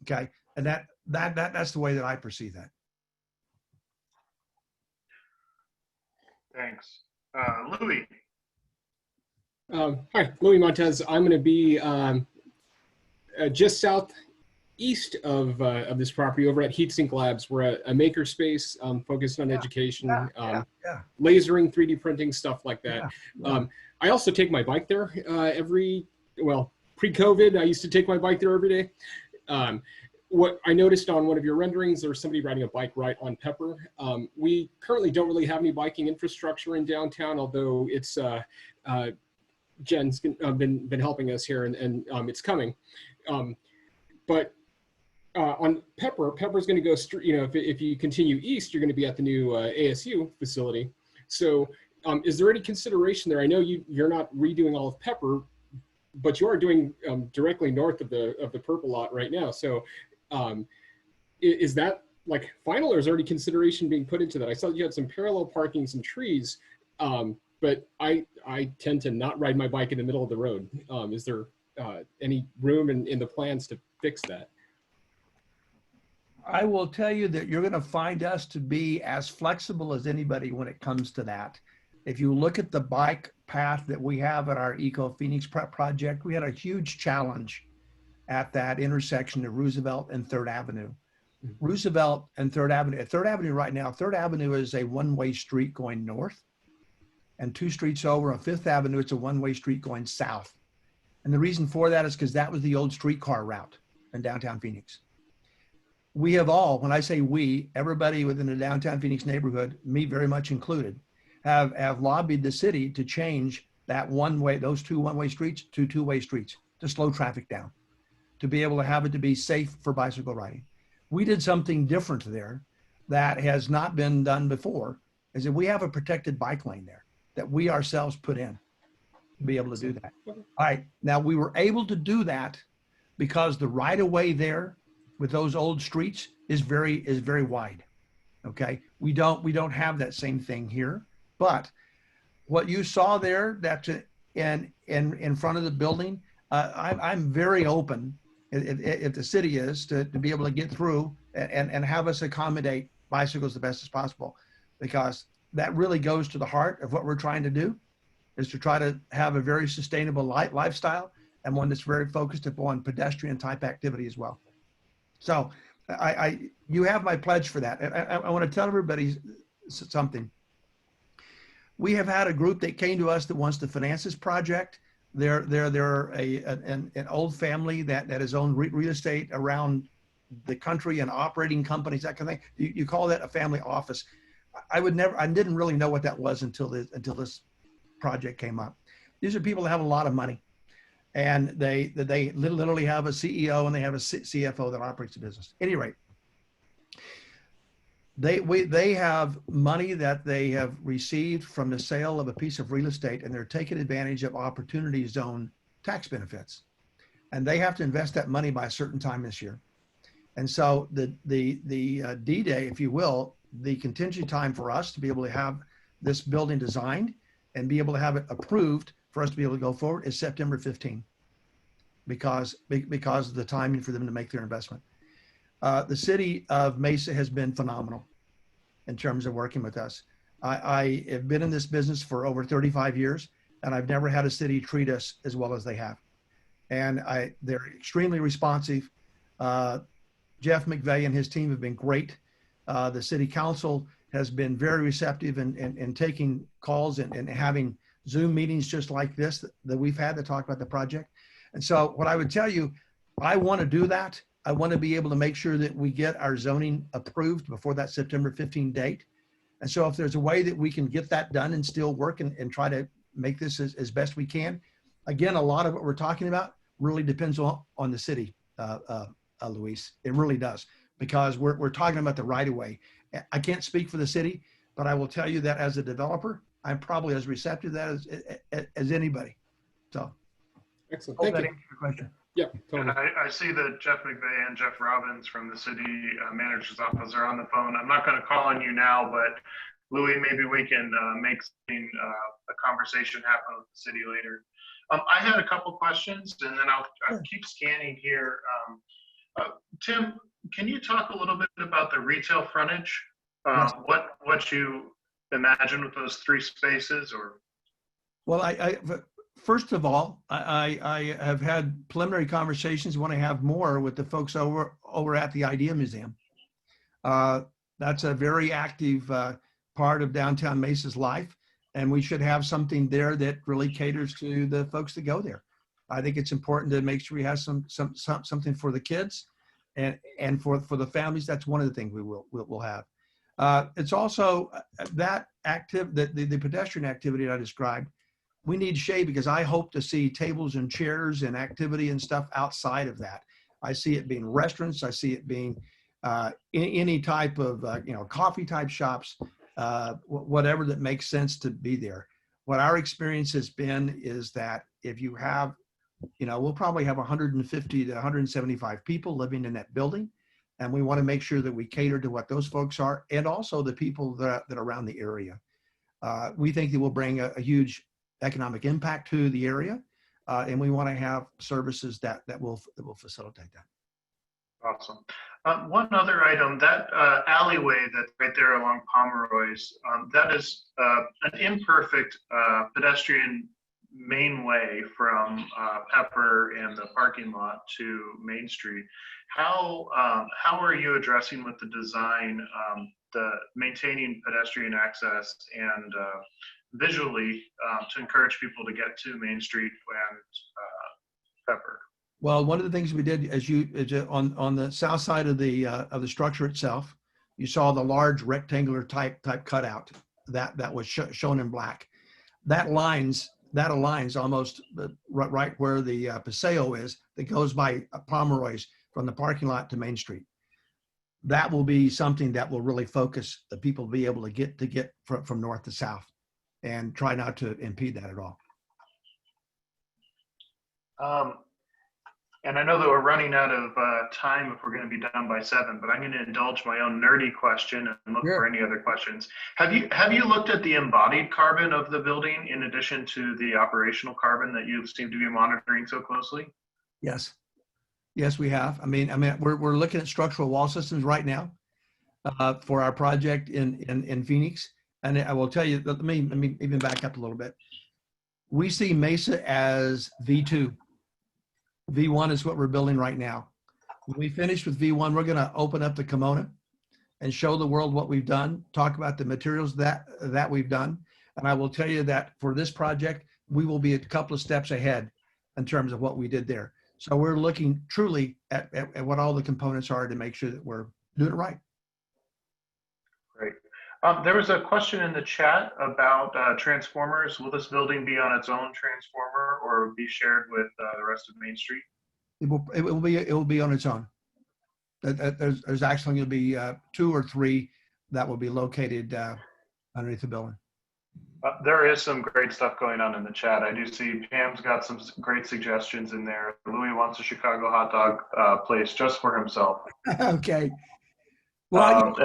Okay, and that's the way that I perceive that. Thanks. Louis. Hi, Louis Montez. I'm going to be just southeast of this property over at Heatsink Labs. We're a maker space focused on education, lasering, 3D printing, stuff like that. I also take my bike there pre-COVID, I used to take my bike there every day. What I noticed on one of your renderings, there was somebody riding a bike right on Pepper. We currently don't really have any biking infrastructure in downtown, although it's Jen's been helping us here, and it's coming. But on Pepper's going to go straight. If you continue east, you're going to be at the new ASU facility. So, is there any consideration there? I know you're not redoing all of Pepper, but you are doing directly north of the purple lot right now. So. Is that like final, or is there any consideration being put into that? I saw you had some parallel parking, some trees, but I tend to not ride my bike in the middle of the road. Is there any room in the plans to fix that? I will tell you that you're going to find us to be as flexible as anybody when it comes to that. If you look at the bike path that we have at our Eco Phoenix Prep project, we had a huge challenge at that intersection of Roosevelt and 3rd Avenue. Roosevelt and 3rd Avenue. At 3rd Avenue right now, 3rd Avenue is a one-way street going north, and 2 streets over on 5th Avenue, it's a one-way street going south. And the reason for that is because that was the old streetcar route in downtown Phoenix. We have all, when I say we, everybody within the downtown Phoenix neighborhood, me very much included, have lobbied the city to change that those 2 one-way streets to 2-way streets to slow traffic down, to be able to have it to be safe for bicycle riding. We did something different there that has not been done before, is that we have a protected bike lane there that we ourselves put in to be able to do that. All right, now we were able to do that because the right of way there with those old streets is very wide. Okay, we don't have that same thing here, but what you saw there, that's in front of the building, I'm very open, if the city is, to be able to get through and have us accommodate bicycles the best as possible, because that really goes to the heart of what we're trying to do, is to try to have a very sustainable lifestyle, and one that's very focused upon pedestrian type activity as well. So you have my pledge for that. I want to tell everybody something. We have had a group that came to us that wants to finance this project. They're an old family that has owned real estate around the country and operating companies, that kind of thing. You call that a family office. I didn't really know what that was until this project came up. These are people that have a lot of money, and they literally have a CEO and they have a CFO that operates the business. At any rate, they have money that they have received from the sale of a piece of real estate, and they're taking advantage of opportunity zone tax benefits. And they have to invest that money by a certain time this year. And so the D-Day, if you will, the contingency time for us to be able to have this building designed and be able to have it approved for us to be able to go forward is September 15, because of the timing for them to make their investment. The city of Mesa has been phenomenal in terms of working with us. I have been in this business for over 35 years, and I've never had a city treat us as well as they have. And they're extremely responsive. Jeff McVeigh and his team have been great. The city council has been very receptive in taking calls and having Zoom meetings just like this that we've had to talk about the project. And so what I would tell you, I want to do that. I want to be able to make sure that we get our zoning approved before that September 15 date. And so if there's a way that we can get that done and still work and try to make this as best we can. Again, a lot of what we're talking about really depends on the city, Luis. It really does, because we're talking about the right of way. I can't speak for the city, but I will tell you that as a developer, I'm probably as receptive to that as anybody. So, excellent. Thank you. That answers your question. Yeah, totally. I see that Jeff McVeigh and Jeff Robbins from the city manager's office are on the phone. I'm not going to call on you now, but Louis, maybe we can make a conversation happen with the city later. I had a couple questions, and then I'll keep scanning here. Tim, can you talk a little bit about the retail frontage? Yes. What you imagine with those 3 spaces, or? Well, first of all, I have had preliminary conversations. Want to have more with the folks over at the Idea Museum. That's a very active part of Downtown Mesa's life, and we should have something there that really caters to the folks that go there. I think it's important to make sure we have something for the kids and for the families. That's one of the things we'll have. It's also that the pedestrian activity that I described. We need shade, because I hope to see tables and chairs and activity and stuff outside of that. I see it being restaurants. I see it being any type of coffee type shops, whatever that makes sense to be there. What our experience has been is that if you have, we'll probably have 150 to 175 people living in that building, and we want to make sure that we cater to what those folks are, and also the people that are around the area. We think it will bring a huge economic impact to the area, and we want to have services that will facilitate that. Awesome. One other item, that alleyway that's right there along Pomeroy's, that is an imperfect pedestrian main way from Pepper and the parking lot to Main Street. How are you addressing with the design the maintaining pedestrian access and visually to encourage people to get to Main Street and Pepper? Well, one of the things we did, on the south side of the structure itself, you saw the large rectangular type cutout that was shown in black. That aligns almost right where the Paseo is, that goes by Pomeroy's from the parking lot to Main Street. That will be something that will really focus the people to be able to get from north to south, and try not to impede that at all. And I know that we're running out of time if we're going to be done by 7, but I'm going to indulge my own nerdy question and look for any other questions. Have you looked at the embodied carbon of the building in addition to the operational carbon that you seem to be monitoring so closely? Yes, we have. I mean, we're looking at structural wall systems right now for our project in Phoenix. And I will tell you, let me even back up a little bit. We see Mesa as V2. V1 is what we're building right now. When we finish with V1, we're going to open up the kimono and show the world what we've done, talk about the materials that we've done. And I will tell you that for this project, we will be a couple of steps ahead in terms of what we did there. So we're looking truly at what all the components are to make sure that we're doing it right. Great. There was a question in the chat about transformers. Will this building be on its own transformer or be shared with the rest of Main Street? It will be on its own. There's actually going to be 2 or 3 that will be located underneath the building. There is some great stuff going on in the chat. I do see Pam's got some great suggestions in there. Louis wants a Chicago hot dog place just for himself. Okay. Well,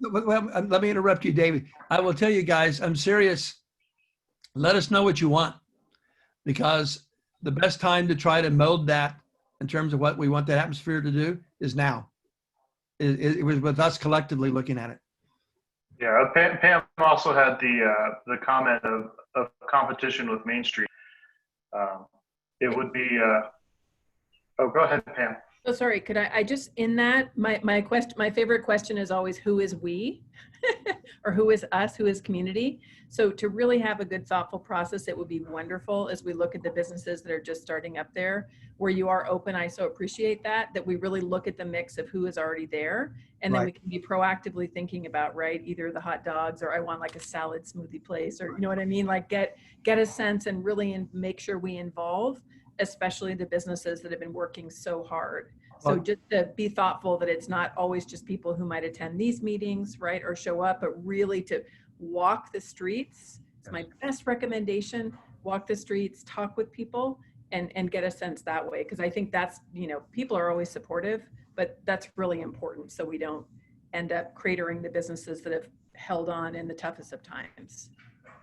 And let me interrupt you, David. I will tell you guys, I'm serious. Let us know what you want, because the best time to try to mold that in terms of what we want that atmosphere to do is now. It was with us collectively looking at it. yeah, Pam also had the comment of competition with Main Street. It would be, oh, go ahead, Pam. Oh, sorry. Could I just, in that, my favorite question is always, who is we? Or who is us, who is community? So to really have a good, thoughtful process, it would be wonderful as we look at the businesses that are just starting up there, where you are open. I so appreciate that we really look at the mix of who is already there. And then we can be proactively thinking about, right, either the hot dogs, or I want like a salad smoothie place, or you know what I mean? Like get a sense and really make sure we involve, especially the businesses that have been working so hard. So just to be thoughtful that it's not always just people who might attend these meetings, right, or show up, but really to walk the streets. It's my best recommendation. Walk the streets, talk with people, and get a sense that way. Because I think that's, you know, people are always supportive, but that's really important so we don't end up cratering the businesses that have held on in the toughest of times.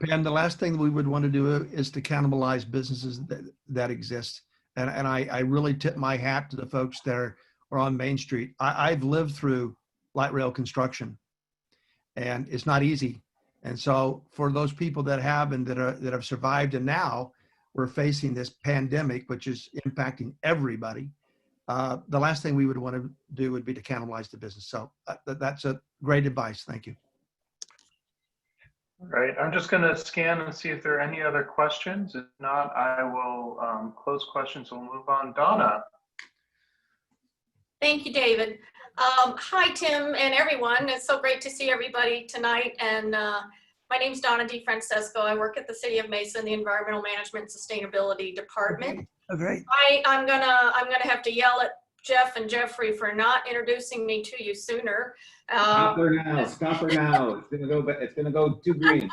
Pam, the last thing that we would want to do is to cannibalize businesses that exist. And I really tip my hat to the folks that are on Main Street. I've lived through light rail construction, and it's not easy. And so for those people that have and that have survived, and now we're facing this pandemic, which is impacting everybody, the last thing we would want to do would be to cannibalize the business. So that's a great advice. Thank you. All right, I'm just going to scan and see if there are any other questions. If not, I will close questions. We'll move on. Donna. Thank you, David. Hi, Tim and everyone. It's so great to see everybody tonight. And my name is Donna DeFrancesco. I work at the City of Mesa in the Environmental Management and Sustainability Department. Oh, great. I'm gonna have to yell at Jeff and Jeffrey for not introducing me to you sooner. Stop her now. Stop her now. It's gonna go too green.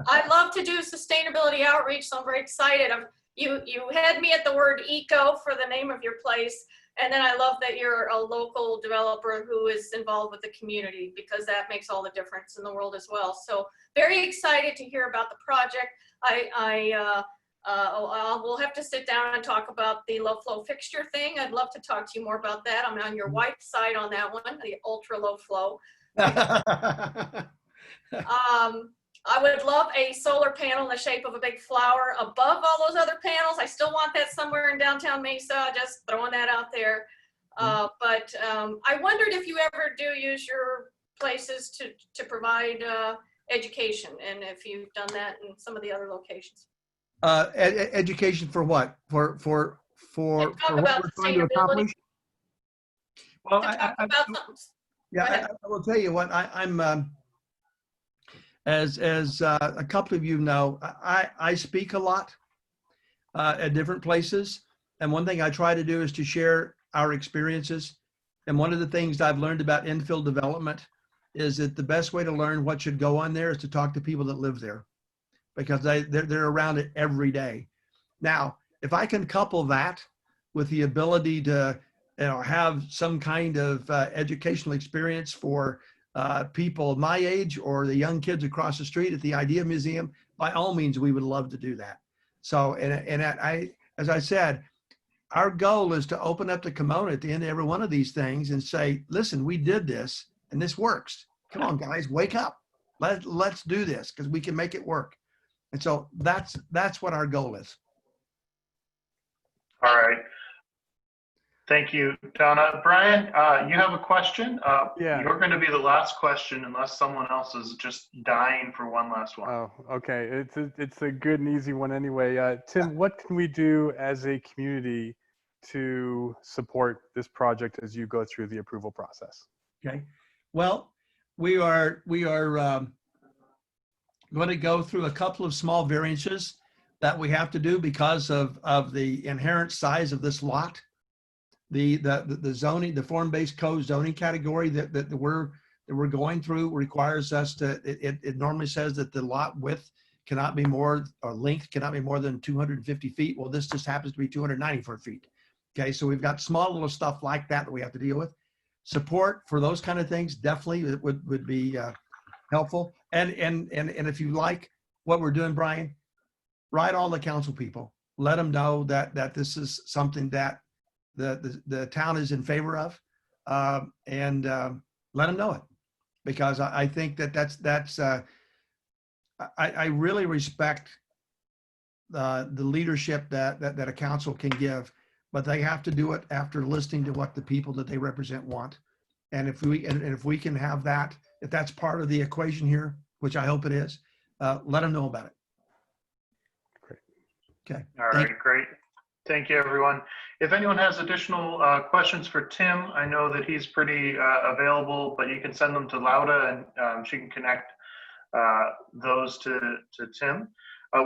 I love to do sustainability outreach, so I'm very excited. You had me at the word eco for the name of your place, and then I love that you're a local developer who is involved with the community, because that makes all the difference in the world as well. So very excited to hear about the project. We'll have to sit down and talk about the low flow fixture thing. I'd love to talk to you more about that. I'm on your wife's side on that one, the ultra low flow. I would love a solar panel in the shape of a big flower above all those other panels. I still want that somewhere in downtown Mesa, just throwing that out there. But I wondered if you ever do use your places to provide education, and if you've done that in some of the other locations. Education for what? For what we're trying to accomplish? Well, I will tell you what, I'm as a couple of you know, I speak a lot at different places, and one thing I try to do is to share our experiences. And one of the things I've learned about infill development is that the best way to learn what should go on there is to talk to people that live there, because they're around it every day. Now, if I can couple that with the ability to have some kind of educational experience for people my age or the young kids across the street at the Idea Museum, by all means, we would love to do that. So, as I said, our goal is to open up the kimono at the end of every one of these things and say, listen, we did this and this works. Come on, guys, wake up. Let's do this, because we can make it work. And so that's what our goal is. All right. Thank you, Donna. Brian, you have a question? Yeah. You're going to be the last question unless someone else is just dying for one last one. Oh, okay. It's a good and easy one anyway. Tim, what can we do as a community to support this project as you go through the approval process? Okay. Well, we are going to go through a couple of small variances that we have to do because of the inherent size of this lot. The zoning, the form-based code zoning category that we're that we're going through requires us to, it normally says that the lot width cannot be more, or length cannot be more than 250 feet. Well, this just happens to be 294 feet. Okay, so we've got small little stuff like that we have to deal with. Support for those kind of things definitely would be helpful. And if you like what we're doing, Brian, write all the council people. Let them know that this is something that the town is in favor of, and let them know it, because I think that's I really respect the leadership that a council can give, but they have to do it after listening to what the people that they represent want. And if we can have that, if that's part of the equation here, which I hope it is, let them know about it. Great. Okay. All right, great. Thank you, everyone. If anyone has additional questions for Tim, I know that he's pretty available, but you can send them to Lauda, and she can connect those to Tim.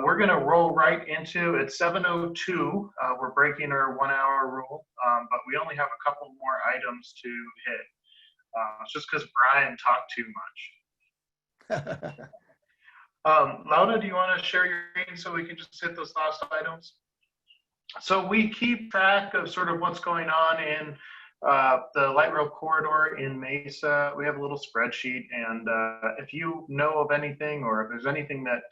We're going to roll right into, it's 7:02. We're breaking our 1 hour rule, but we only have a couple more items to hit. It's just because Brian talked too much. Lauda, do you want to share your screen so we can just hit those last items? So we keep track of sort of what's going on in the light rail corridor in Mesa. We have a little spreadsheet, and if you know of anything, or if there's anything that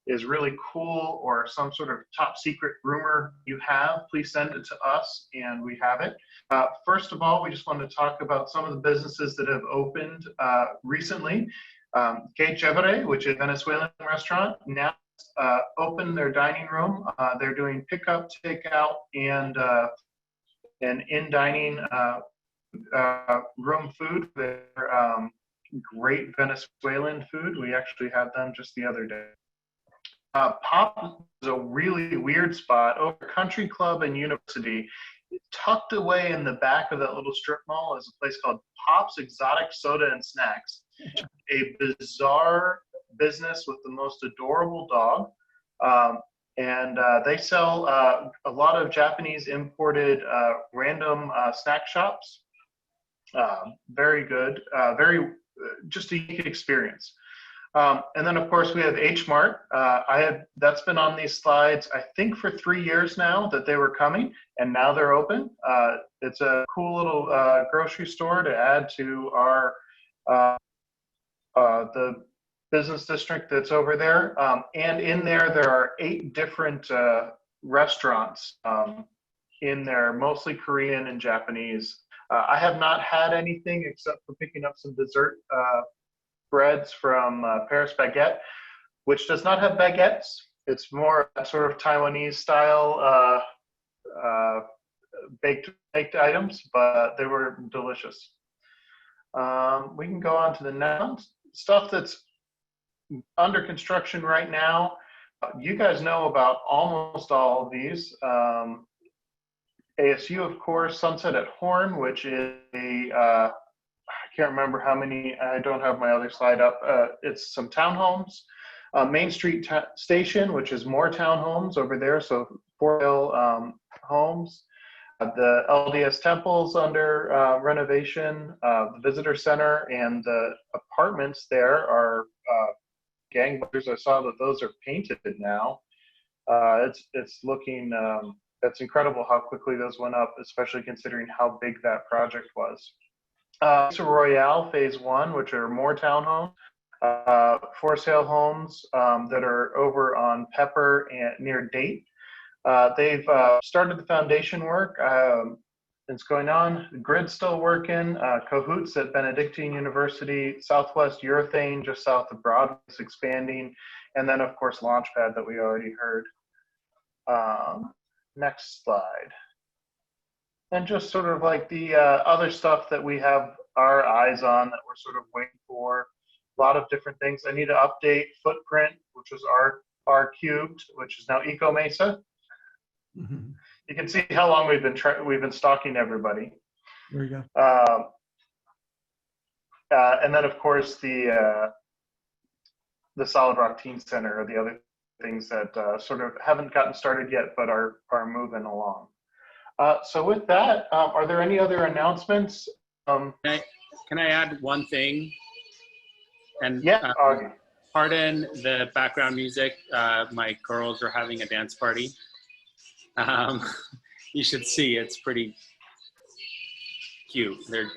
is really cool, or some sort of top secret rumor you have, please send it to us and we have it. First of all, we just wanted to talk about some of the businesses that have opened recently. Que Chévere, which is a Venezuelan restaurant, now opened their dining room. They're doing pickup, takeout, and in-dining room food. They're great Venezuelan food. We actually had them just the other day. Pop is a really weird spot over Country Club and University. Tucked away in the back of that little strip mall is a place called Pop's Exotic Soda and Snacks. A bizarre business with the most adorable dog. And they sell a lot of Japanese imported random snack shops. Very good, just a unique experience. And then of course we have H Mart. That's been on these slides, I think, for 3 years now that they were coming, and now they're open. It's a cool little grocery store to add to our the business district that's over there. And in there are 8 different restaurants in there, mostly Korean and Japanese. I have not had anything except for picking up some dessert breads from Paris Baguette, which does not have baguettes. It's more sort of Taiwanese style baked items, but they were delicious. We can go on to the next stuff that's under construction right now. You guys know about almost all of these. ASU, of course, Sunset at Horn, which is a I can't remember how many, I don't have my other slide up. It's some townhomes. Main Street Station, which is more townhomes over there, so 4 Hill homes. The LDS Temple's under renovation. The Visitor Center and the apartments there are gangbusters. I saw that those are painted now. It's looking, that's incredible how quickly those went up, especially considering how big that project was. Mesa Royale Phase 1, which are more townhomes, for sale homes that are over on Pepper and near Date. They've started the foundation work. It's going on. The grid's still working. Cahoots at Benedictine University, Southwest Urethane just south of Broadway is expanding, and then of course Launchpad that we already heard. Next slide. And just sort of like the other stuff that we have our eyes on that we're sort of waiting for. A lot of different things. I need to update Footprint, which was R cubed, which is now ECO Mesa. Mm-hmm. You can see how long we've been stalking everybody. There you go. And then of course the Solid Rock Teen Center are the other things that sort of haven't gotten started yet, but are moving along. So with that, are there any other announcements? can I add one thing? And Yeah. pardon the background music. My girls are having a dance party. You should see, it's pretty cute. They're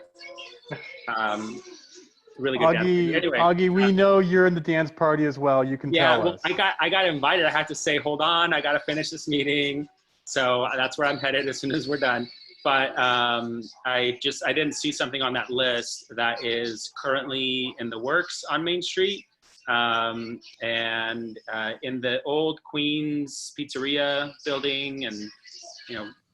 really good dance party. Anyway, Augie, we know you're in the dance party as well. You can tell us. I got invited. I had to say, hold on, I got to finish this meeting. So that's where I'm headed as soon as we're done. But I didn't see something on that list that is currently in the works on Main Street. And in the old Queens Pizzeria building, and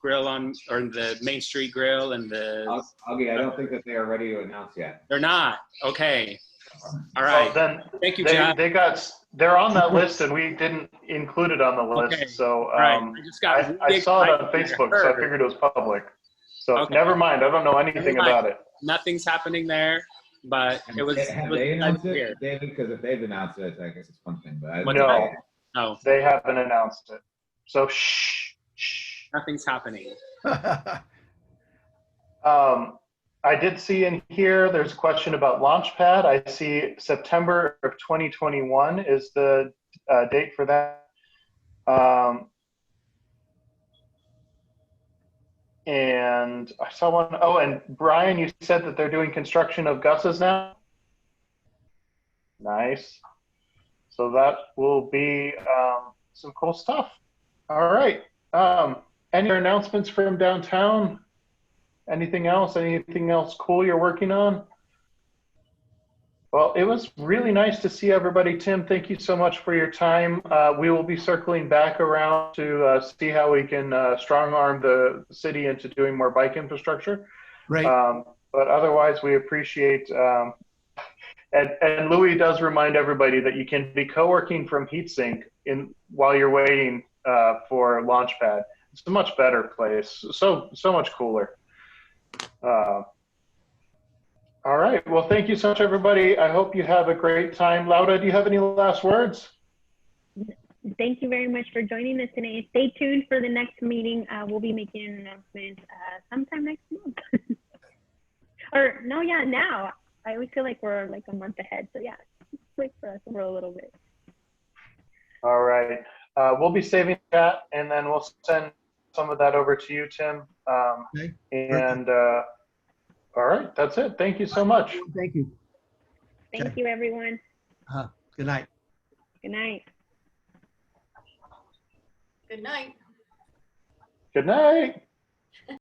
grill or the Main Street Grill and the. Augie, I don't think that they are ready to announce yet. They're not. Okay. All right. Well, then thank you, Jeff. They're on that list, and we didn't include it on the list. Okay. So right. I saw it on Facebook, so I figured it was public. So never mind. I don't know anything about it. Nothing's happening there, but Have they announced it, David? Because if they've announced it, I guess it's one thing. But no, they haven't announced it. So shh. Nothing's happening. I did see in here, there's a question about Launchpad. I see September of 2021 is the date for that. And I saw one, and Brian, you said that they're doing construction of Gus's now? Nice. So that will be some cool stuff. All right. Any announcements from downtown? Anything else? Anything else cool you're working on? Well, it was really nice to see everybody. Tim, thank you so much for your time. We will be circling back around to see how we can strong arm the city into doing more bike infrastructure. Right. But otherwise, we appreciate, and Louis does remind everybody that you can be co-working from HeatSink while you're waiting for Launchpad. It's a much better place, so much cooler. All right, well, thank you so much, everybody. I hope you have a great time. Lauda, do you have any last words? Thank you very much for joining us today. Stay tuned for the next meeting. We'll be making an announcement sometime next month. Now. I always feel like we're like a month ahead. So yeah, wait for us over a little bit. All right. We'll be saving that, and then we'll send some of that over to you, Tim. Okay. And all right, that's it. Thank you so much. Thank you. Thank you, everyone. Good night. Good night. Good night. Good night.